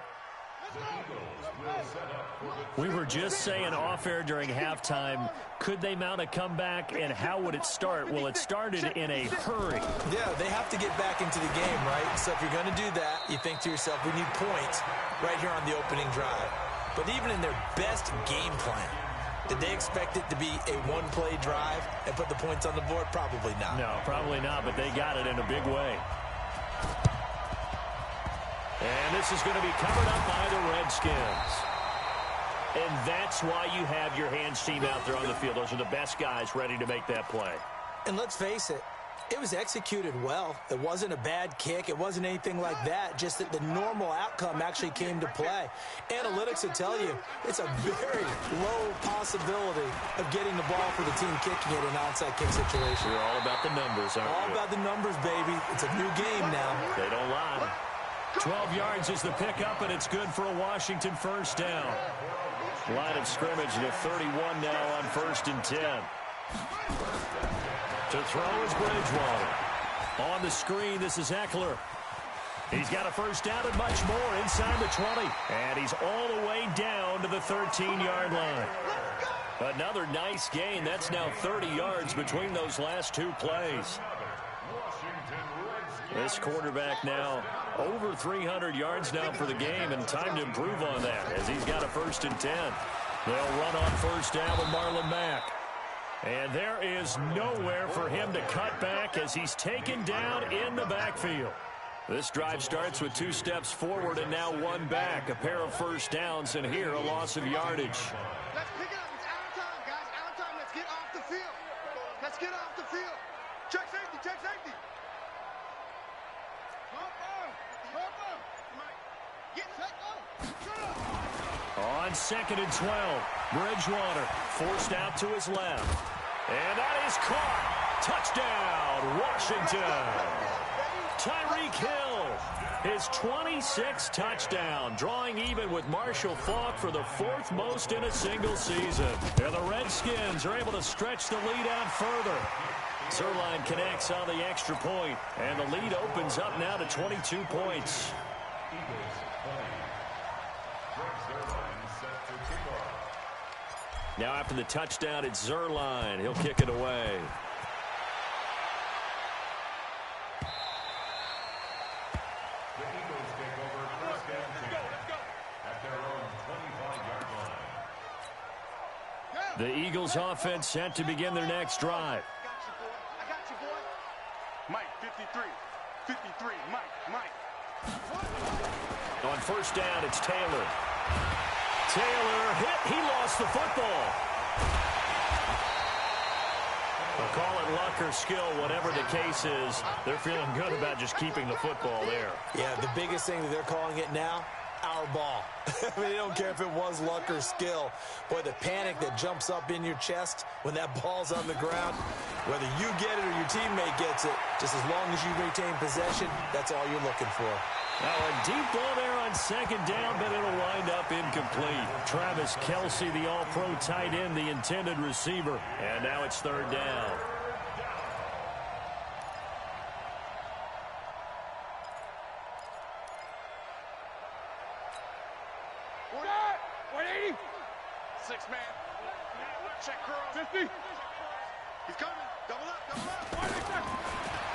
We were just saying off-air during halftime, could they mount a comeback, and how would it start? Well, it started in a hurry. Yeah, they have to get back into the game, right? So if you're going to do that, you think to yourself, we need points right here on the opening drive. But even in their best game plan, Did they expect it to be a one-play drive and put the points on the board? Probably not. No, probably not, but they got it in a big way. And this is going to be covered up by the Redskins. And that's why you have your hands team out there on the field. Those are the best guys ready to make that play. And let's face it, it was executed well. It wasn't a bad kick. It wasn't anything like that. Just that the normal outcome actually came to play. Analytics will tell you it's a very low possibility of getting the ball for the team kicking it in an onside kick situation. You're all about the numbers, aren't you? All about the numbers, baby. It's a new game now. They don't lie. 12 yards is the pickup, and it's good for a Washington first down. Line of scrimmage to 31 now on 1st and 10. To throw is Bridgewater. On the screen, this is Eckler. He's got a first down and much more inside the 20. And he's all the way down to the 13-yard line. Another nice gain. That's now 30 yards between those last two plays. This quarterback now over 300 yards now for the game, and time to improve on that as he's got a 1st and 10. They'll run on first down with Marlon Mack. And there is nowhere for him to cut back as he's taken down in the backfield. This drive starts with 2 steps forward and now 1 back. A pair of first downs, and here a loss of yardage. Let's pick it up. It's out of time, guys. Out of time. Let's get off the field. Let's get off the field. Check safety. Check safety. Get set. On 2nd and 12, Bridgewater forced out to his left. And that is caught. Touchdown, Washington. Tyreek Hill, his 26th touchdown, drawing even with Marshall Faulk for the 4th most in a single season. And the Redskins are able to stretch the lead out further. Zerline connects on the extra point, and the lead opens up now to 22 points. Now after the touchdown, it's Zerline. He'll kick it away. The Eagles take over first and 10 at their own 25-yard line. The Eagles offense set to begin their next drive. I got you, boy. Mike, 53. 53. Mike. On first down, it's Taylor. Taylor hit. He lost the football. They'll call it luck or skill, whatever the case is. They're feeling good about just keeping the football there. Yeah, the biggest thing that they're calling it now, our ball. I mean, they don't care if it was luck or skill. Boy, the panic that jumps up in your chest when that ball's on the ground, whether you get it or your teammate gets it, just as long as you retain possession, that's all you're looking for. Now a deep ball there on 2nd down, but it'll wind up incomplete. Travis Kelce, the all-pro tight end, the intended receiver. And now it's 3rd down. Six-man. Check curl. 50. He's coming. Double up.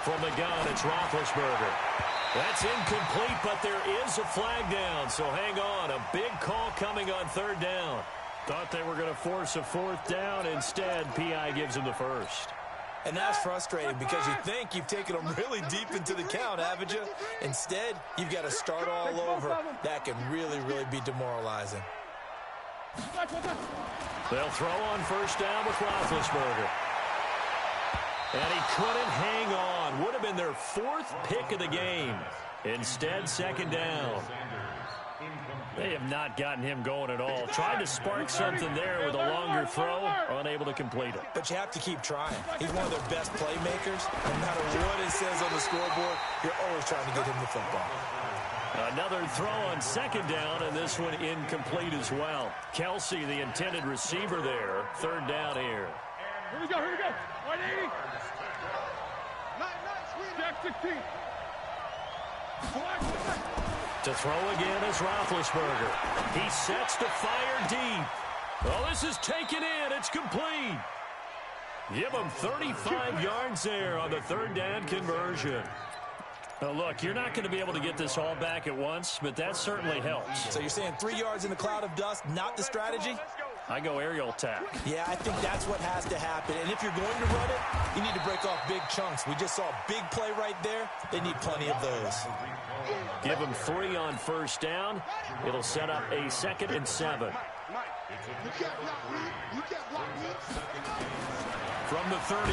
From the gun, it's Roethlisberger. That's incomplete, but there is a flag down, so hang on. A big call coming on 3rd down. Thought they were going to force a 4th down. Instead, P.I. gives him the first. And that's frustrating because you think you've taken them really deep into the count, haven't you? Instead, you've got to start all over. That can really, really be demoralizing. They'll throw on first down with Roethlisberger. And he couldn't hang on. Would have been their 4th pick of the game. Instead, 2nd down. They have not gotten him going at all. Tried to spark something there with a longer throw. Unable to complete it. But you have to keep trying. He's one of their best playmakers. No matter what it says on the scoreboard, you're always trying to get him the football. Another throw on 2nd down, and this one incomplete as well. Kelce, the intended receiver there. 3rd down here. Here we go. 180. Nice. Jack 16. To throw again is Roethlisberger. He sets to fire deep. Well, this is taken in. It's complete. Give him 35 yards there on the 3rd down conversion. Now, look, you're not going to be able to get this all back at once, but that certainly helps. So you're saying 3 yards in the cloud of dust, not the strategy? I go aerial attack. Yeah, I think that's what has to happen. And if you're going to run it, you need to break off big chunks. We just saw a big play right there. They need plenty of those. Give them 3 on first down. It'll set up a 2nd and 7. From the 31,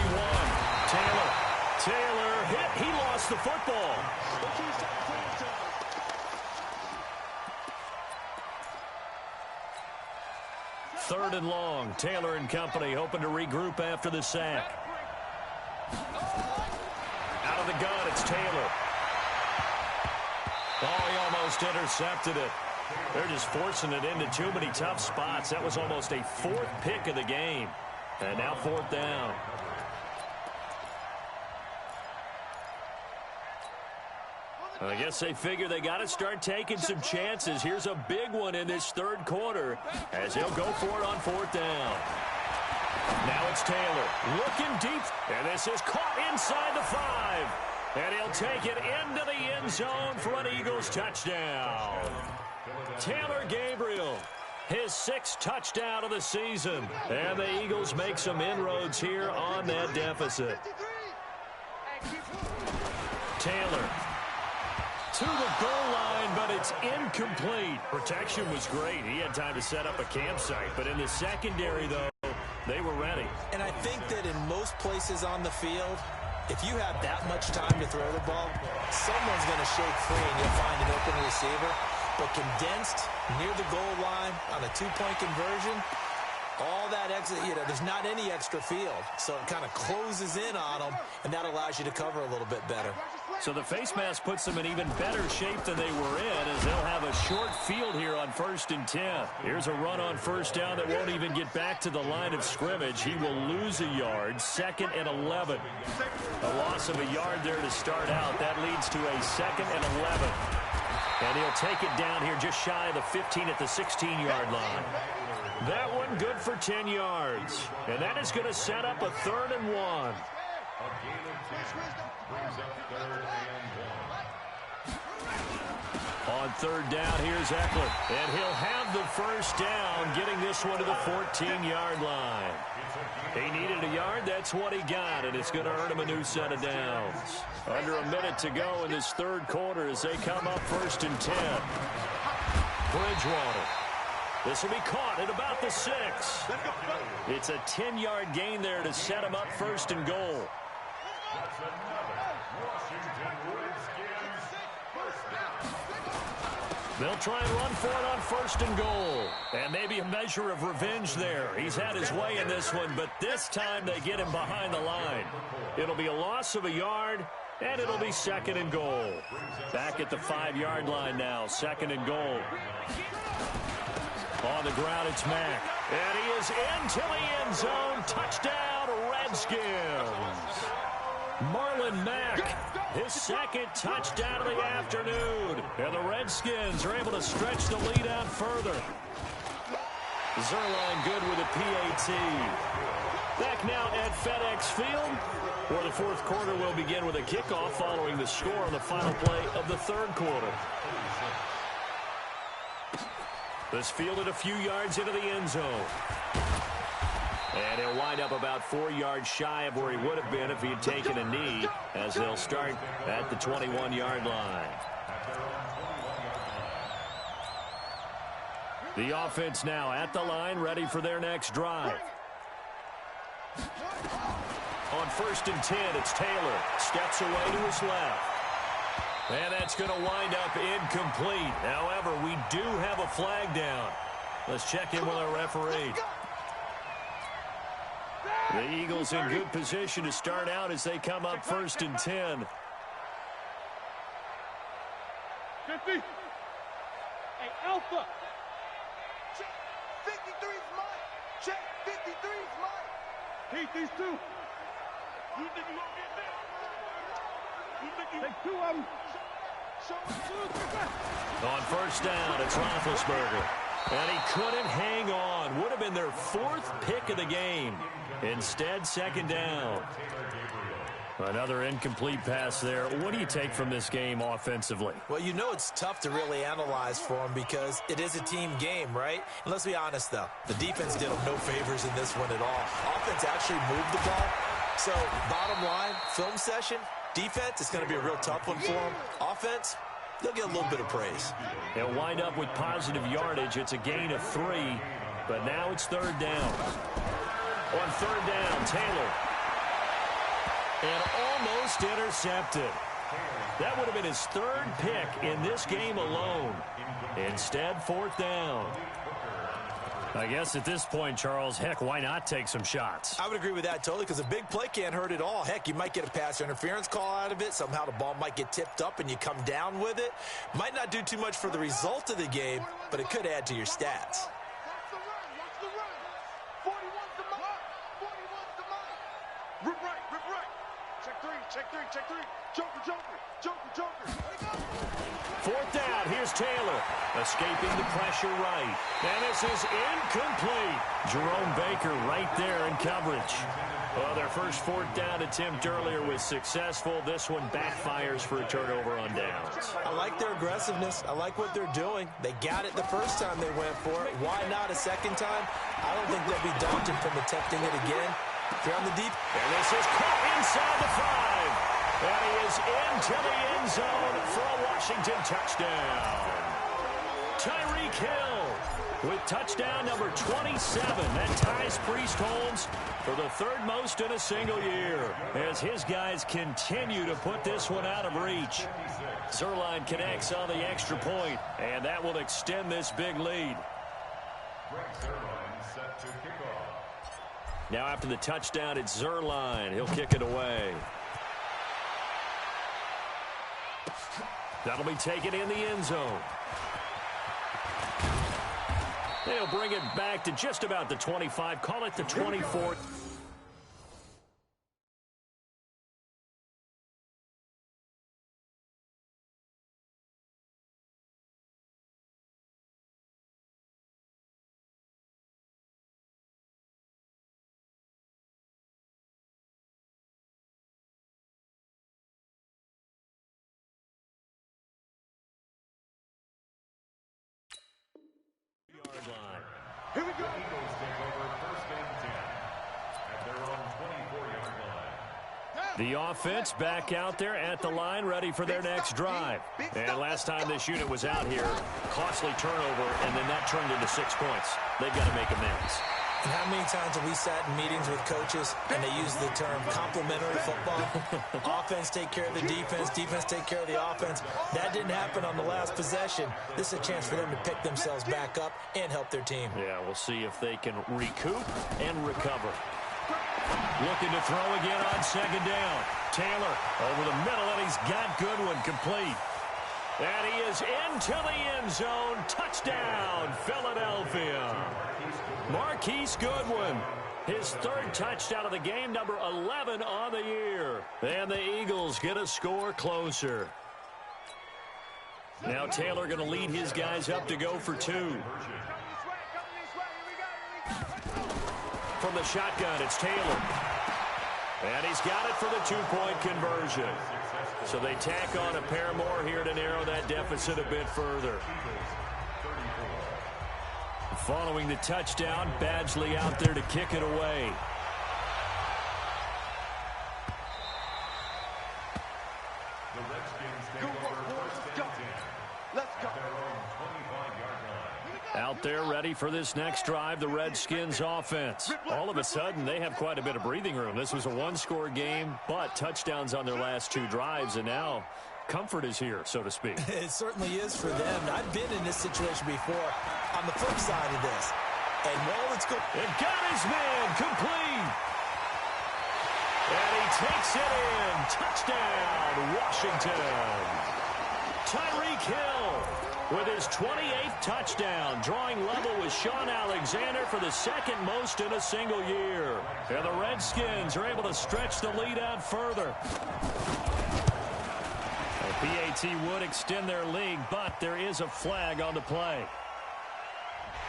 Taylor hit. He lost the football. 3rd and long. Taylor and company hoping to regroup after the sack. Out of the gun, it's Taylor. Oh, he almost intercepted it. They're just forcing it into too many tough spots. That was almost a 4th pick of the game. And now 4th down. I guess they figure they got to start taking some chances. Here's a big one in this 3rd quarter as he'll go for it on 4th down. Now it's Taylor looking deep, and this is caught inside the 5. And he'll take it into the end zone for an Eagles touchdown. Taylor Gabriel, his 6th touchdown of the season. And the Eagles make some inroads here on that deficit. Taylor to the goal line, but it's incomplete. Protection was great. He had time to set up a campsite, but in the secondary, though, they were ready. And I think that in most places on the field, if you have that much time to throw the ball, someone's going to shake free and you'll find an open receiver. But condensed near the goal line on a 2-point conversion, all that extra, there's not any extra field. So it kind of closes in on them, and that allows you to cover a little bit better. So the face mask puts them in even better shape than they were in, as they'll have a short field here on 1st and 10. Here's a run on 1st down that won't even get back to the line of scrimmage. He will lose a yard, 2nd and 11. A loss of a yard there to start out. That leads to a 2nd and 11. And he'll take it down here just shy of the 15 at the 16-yard line. That one good for 10 yards. And that is going to set up a 3rd and 1. A gain of 10 brings up 3rd and 1. On 3rd down, here's Eckler. And he'll have the 1st down, getting this one to the 14-yard line. He needed a yard. That's what he got, and it's going to earn him a new set of downs. Under a minute to go in this 3rd quarter as they come up 1st and 10. Bridgewater. This will be caught at about the 6. It's a 10-yard gain there to set him up 1st and goal. That's another Washington Redskins 1st down. They'll try and run for it on 1st and goal. And maybe a measure of revenge there. He's had his way in this one, but this time they get him behind the line. It'll be a loss of a yard, and it'll be 2nd and goal. Back at the 5-yard line now, 2nd and goal. On the ground, it's Mack. And he is into the end zone. Touchdown, Redskins. Marlon Mack, his 2nd touchdown of the afternoon. And the Redskins are able to stretch the lead out further. Zerline good with a PAT. Back now at FedEx Field, where the 4th quarter will begin with a kickoff following the score on the final play of the 3rd quarter. This fielded a few yards into the end zone. And he'll wind up about 4 yards shy of where he would have been if he had taken a knee, as they'll start at the 21-yard line. The offense now at the line, ready for their next drive. On 1st and 10, it's Taylor. Steps away to his left. And that's going to wind up incomplete. However, we do have a flag down. Let's check in with our referee. The Eagles in good position to start out as they come up 1st and 10. 50. Hey, Alpha. Check. 53's mine. Check. 53's mine. Keep these 2. You think you gonna get there? You think you take 2 of them? On 1st down, it's Roethlisberger. And he couldn't hang on. Would have been their 4th pick of the game. Instead, 2nd down. Another incomplete pass there. What do you take from this game offensively? Well, you know it's tough to really analyze for them because it is a team game, right? And let's be honest, though. The defense did them no favors in this one at all. Offense actually moved the ball. So, bottom line, film session, defense, it's going to be a real tough one for them. Offense, they'll get a little bit of praise. They'll wind up with positive yardage. It's a gain of 3, but now it's third down. On third down, Taylor. And almost intercepted. That would have been his 3rd pick in this game alone. Instead, fourth down. I guess at this point, Charles, heck, why not take some shots? I would agree with that totally because a big play can't hurt at all. Heck, you might get a pass interference call out of it. Somehow the ball might get tipped up and you come down with it. Might not do too much for the result of the game, but it could add to your stats. Check three. Joker. Fourth down. Here's Taylor. Escaping the pressure right. And this is incomplete. Jerome Baker right there in coverage. Well, their first fourth down attempt earlier was successful. This one backfires for a turnover on downs. I like their aggressiveness. I like what they're doing. They got it the first time they went for it. Why not a second time? I don't think they'll be daunted from attempting it again. They're on the deep. And this is caught inside the 5. And he is into the end zone for a Washington touchdown. Tyreek Hill with touchdown number 27. That ties Priest Holmes for the 3rd most in a single year as his guys continue to put this one out of reach. Zerline connects on the extra point, and that will extend this big lead. Set to kick off. Now after the touchdown, it's Zerline. He'll kick it away. That'll be taken in the end zone. They'll bring it back to just about the 25. Call it the 24. Here we go. Eagles take over first and 10 at their own 24-yard line. The offense back out there at the line, ready for their next drive. And last time this unit was out here, costly turnover, and then that turned into 6 points. They've got to make amends. And how many times have we sat in meetings with coaches and they use the term complementary football? Offense take care of the defense, defense take care of the offense. That didn't happen on the last possession. This is a chance for them to pick themselves back up and help their team. Yeah, we'll see if they can recoup and recover. Looking to throw again on second down. Taylor over the middle, and he's got Goodwin complete. And he is into the end zone. Touchdown, Philadelphia. Marquise Goodwin, his 3rd touchdown of the game, number 11 on the year. And the Eagles get a score closer. Now Taylor going to lead his guys up to go for 2. From the shotgun, it's Taylor. And he's got it for the 2-point conversion. So they tack on a pair more here to narrow that deficit a bit further. Following the touchdown, Badgley out there to kick it away. The Redskins take over first and 10 at their own 25-yard line. Out there ready for this next drive, the Redskins offense. All of a sudden, they have quite a bit of breathing room. This was a 1-score game, but touchdowns on their last 2 drives, and now comfort is here, so to speak. It certainly is for them. I've been in this situation before on the flip side of this. And while it's good. It got his man complete. And he takes it in. Touchdown, Washington. Tyreek Hill with his 28th touchdown, drawing level with Sean Alexander for the 2nd most in a single year. And the Redskins are able to stretch the lead out further. The PAT would extend their lead, but there is a flag on the play.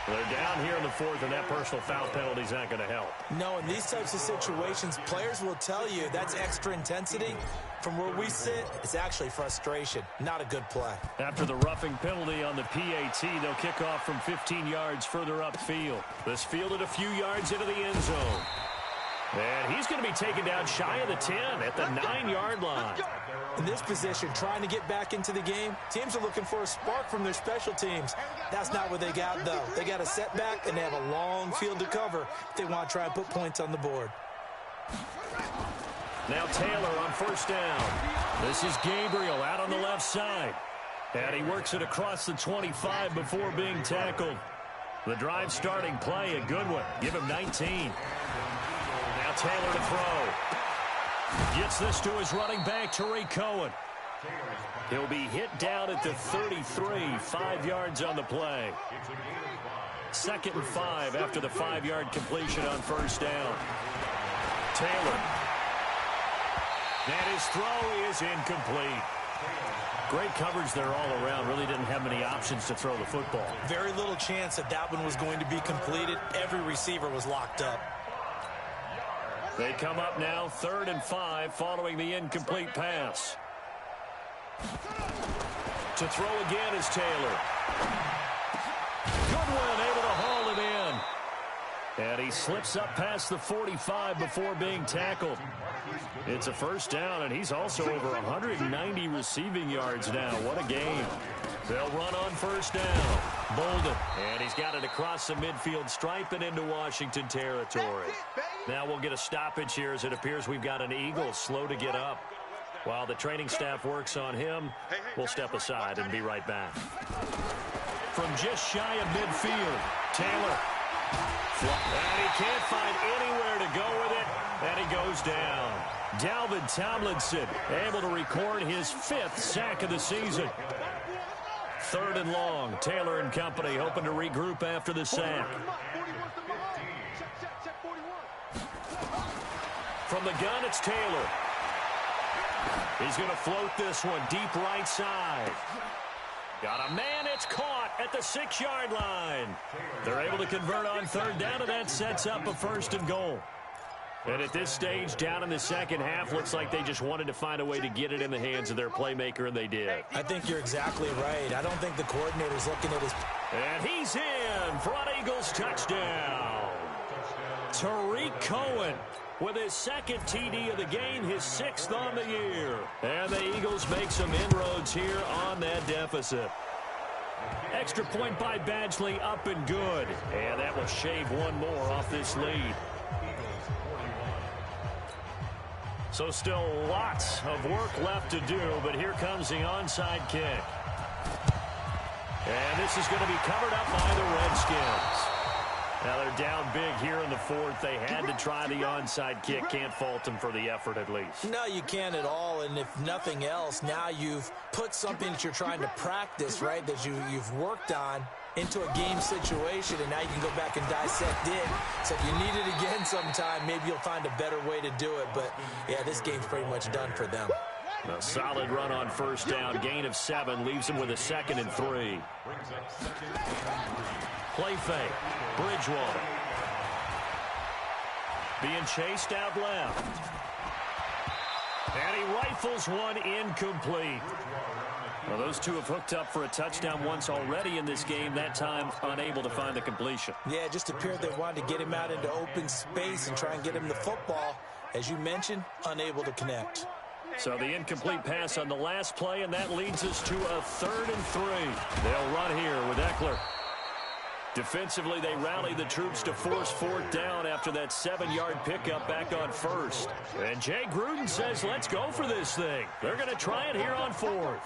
They're down here in the fourth, and that personal foul penalty is not going to help. No, in these types of situations, players will tell you that's extra intensity. From where we sit, it's actually frustration. Not a good play. After the roughing penalty on the PAT, they'll kick off from 15 yards further upfield. This fielded a few yards into the end zone. And he's going to be taken down shy of the 10 at the 9-yard line. In this position, trying to get back into the game, teams are looking for a spark from their special teams. That's not what they got, though. They got a setback, and they have a long field to cover if they want to try and put points on the board. Now Taylor on first down. This is Gabriel out on the left side. And he works it across the 25 before being tackled. The drive starting play, a good one. Give him 19. Now Taylor to throw. Gets this to his running back, Tariq Cohen. He'll be hit down at the 33, 5 yards on the play. 2nd and 5 after the 5-yard completion on first down. Taylor. And his throw is incomplete. Great coverage there all around. Really didn't have many options to throw the football. Very little chance that that one was going to be completed. Every receiver was locked up. They come up now 3rd and 5 following the incomplete pass. To throw again is Taylor. Goodwin able to haul it in. And he slips up past the 45 before being tackled. It's a first down, and he's also over 190 receiving yards now. What a game. They'll run on first down. Bolden, and he's got it across the midfield stripe and into Washington territory. Now we'll get a stoppage here as it appears we've got an Eagle slow to get up. While the training staff works on him, we'll step aside and be right back. From just shy of midfield, Taylor. And he can't find anywhere to go with it, and he goes down. Dalvin Tomlinson able to record his 5th sack of the season. 3rd and long. Taylor and company hoping to regroup after the sack. From the gun, it's Taylor. He's going to float this one deep right side. Got a man, it's caught at the 6-yard line. They're able to convert on 3rd down, and that sets up a 1st and goal. And at this stage, down in the second half, looks like they just wanted to find a way to get it in the hands of their playmaker, and they did. I think you're exactly right. I don't think the coordinator's looking at his... And he's in for an Eagles touchdown. Tariq Cohen with his 2nd TD of the game, his 6th on the year. And the Eagles make some inroads here on that deficit. Extra point by Badgley, up and good. And that will shave one more off this lead. So still lots of work left to do, but here comes the onside kick. And this is going to be covered up by the Redskins. Now they're down big here in the 4th. They had to try the onside kick. Can't fault them for the effort at least. No, you can't at all. And if nothing else, now you've put something that you're trying to practice, right, that you've worked on into a game situation, and now you can go back and dissect it. So if you need it again sometime, maybe you'll find a better way to do it. But, yeah, this game's pretty much done for them. A solid run on first down. Gain of 7 leaves him with a 2nd and 3. Play fake. Bridgewater. Being chased out left. And he rifles one incomplete. Well, those two have hooked up for a touchdown once already in this game, that time unable to find the completion. Yeah, it just appeared they wanted to get him out into open space and try and get him the football. As you mentioned, unable to connect. So the incomplete pass on the last play, and that leads us to a 3rd and 3. They'll run here with Eckler. Defensively, they rally the troops to force 4th down after that 7-yard pickup back on 1st. And Jay Gruden says, let's go for this thing. They're going to try it here on 4th.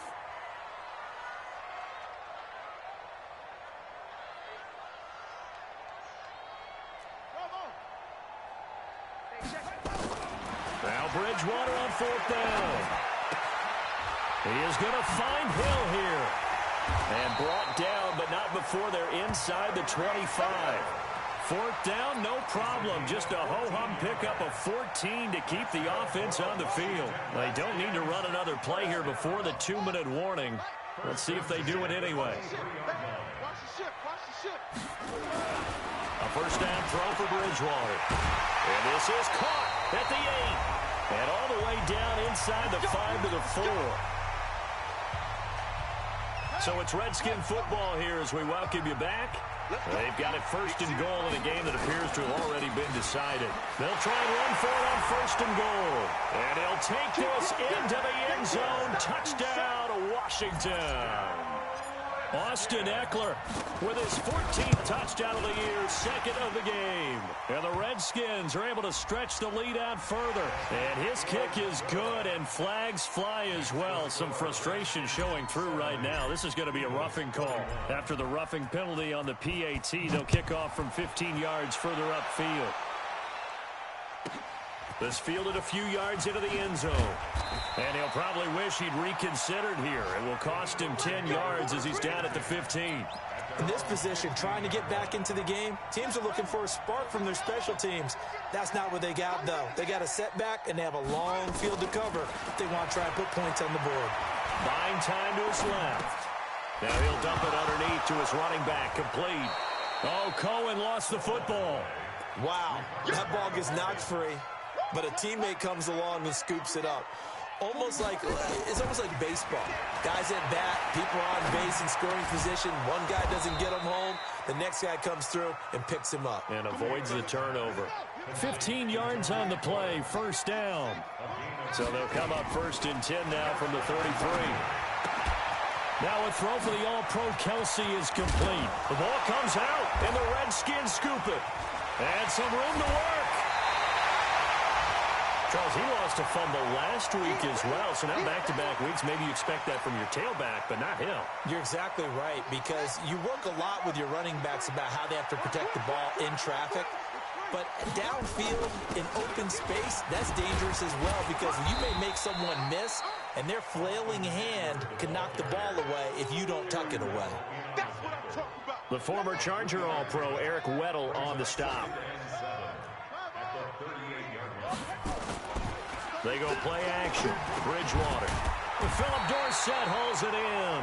Now Bridgewater on 4th down. He is going to find Hill here. And brought down, but not before they're inside the 25. 4th down, no problem. Just a ho-hum pickup of 14 to keep the offense on the field. They don't need to run another play here before the 2-minute warning. Let's see if they do it anyway. Watch the ship. Watch the ship. A first down throw for Bridgewater. And this is caught at the 8. And all the way down inside the 5 to the 4. So it's Redskin football here as we welcome you back. They've got it first and goal in a game that appears to have already been decided. They'll try and run for it on first and goal. And he'll take this into the end zone. Touchdown, Washington. Austin Eckler with his 14th touchdown of the year, second of the game. And the Redskins are able to stretch the lead out further. And his kick is good, and flags fly as well. Some frustration showing through right now. This is going to be a roughing call. After the roughing penalty on the PAT, they'll kick off from 15 yards further upfield. This fielded a few yards into the end zone. And he'll probably wish he'd reconsidered here. It will cost him 10 yards as he's down at the 15. In this position, trying to get back into the game, teams are looking for a spark from their special teams. That's not what they got, though. They got a setback, and they have a long field to cover if they want to try and put points on the board. Buying time to his left. Now he'll dump it underneath to his running back, complete. Oh, Cohen lost the football. Wow, that ball gets knocked free, but a teammate comes along and scoops it up. It's almost like baseball. Guys at bat, people are on base in scoring position. One guy doesn't get him home. The next guy comes through and picks him up. And avoids the turnover. 15 yards on the play, first down. So they'll come up first and 10 now from the 33. Now a throw for the All-Pro Kelsey is complete. The ball comes out, and the Redskins scoop it. And some room to work. Charles, he lost a fumble last week as well, so now back-to-back weeks, maybe you expect that from your tailback, but not him. You're exactly right, because you work a lot with your running backs about how they have to protect the ball in traffic, but downfield in open space, that's dangerous as well, because you may make someone miss, and their flailing hand can knock the ball away if you don't tuck it away. That's what I'm talking about. The former Charger All-Pro Eric Weddle on the stop. They go play action. Bridgewater. Philip Dorsett hauls it in.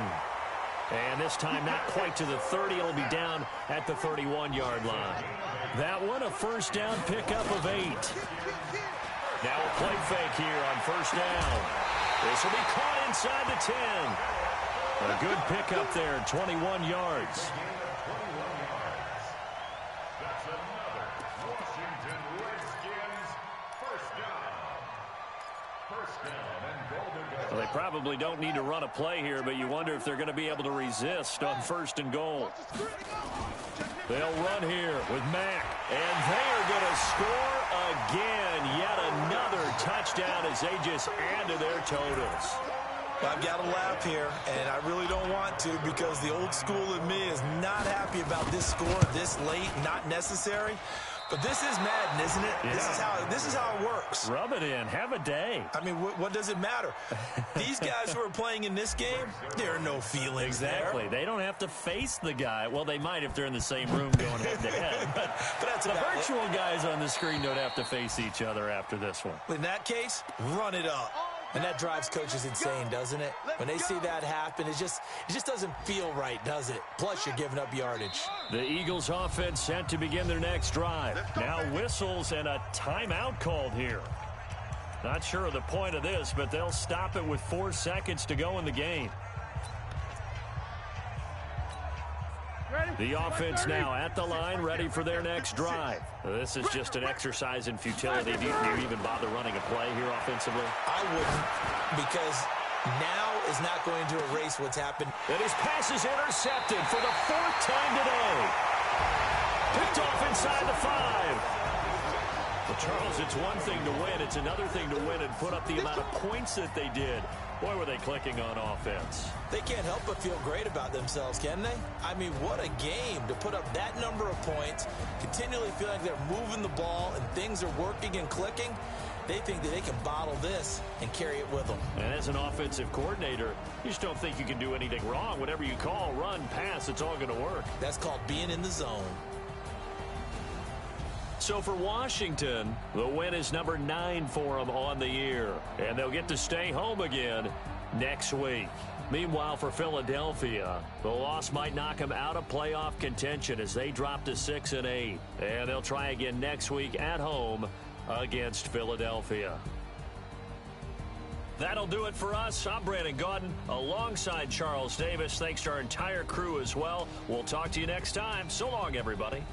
And this time not quite to the 30. It'll be down at the 31-yard line. That one a first down pickup of 8. Now a play fake here on first down. This will be caught inside the 10. A good pickup there, 21 yards. Well, they probably don't need to run a play here, but you wonder if they're going to be able to resist on first and goal. They'll run here with Mack, and they are going to score again. Yet another touchdown as they just add to their totals. I've got to laugh here, and I really don't want to, because the old school in me is not happy about this score this late, not necessary. But this is Madden, isn't it? Yeah. This is how it works. Rub it in. Have a day. I mean, what does it matter? These guys who are playing in this game, there are no feelings Exactly. there. They don't have to face the guy. Well, they might if they're in the same room going head-to-head. But that's the about virtual guys on the screen don't have to face each other after this one. In that case, run it up. And that drives coaches insane, doesn't it? When they see that happen, it just doesn't feel right, does it? Plus, you're giving up yardage. The Eagles offense set to begin their next drive. Now whistles and a timeout called here. Not sure of the point of this, but they'll stop it with 4 seconds to go in the game. The offense now at the line, ready for their next drive. This is just an exercise in futility. Do you even bother running a play here offensively? I wouldn't, because now is not going to erase what's happened. And his pass is intercepted for the 4th time today. Picked off inside the 5. Well, Charles, it's one thing to win. It's another thing to win and put up the amount of points that they did. Boy, were they clicking on offense. They can't help but feel great about themselves, can they? I mean, what a game to put up that number of points, continually feel like they're moving the ball and things are working and clicking. They think that they can bottle this and carry it with them. And as an offensive coordinator, you just don't think you can do anything wrong. Whatever you call, run, pass, it's all going to work. That's called being in the zone. So for Washington, the win is number 9 for them on the year. And they'll get to stay home again next week. Meanwhile, for Philadelphia, the loss might knock them out of playoff contention as they drop to 6-8. And they'll try again next week at home against Philadelphia. That'll do it for us. I'm Brandon Gaudin alongside Charles Davis. Thanks to our entire crew as well. We'll talk to you next time. So long, everybody.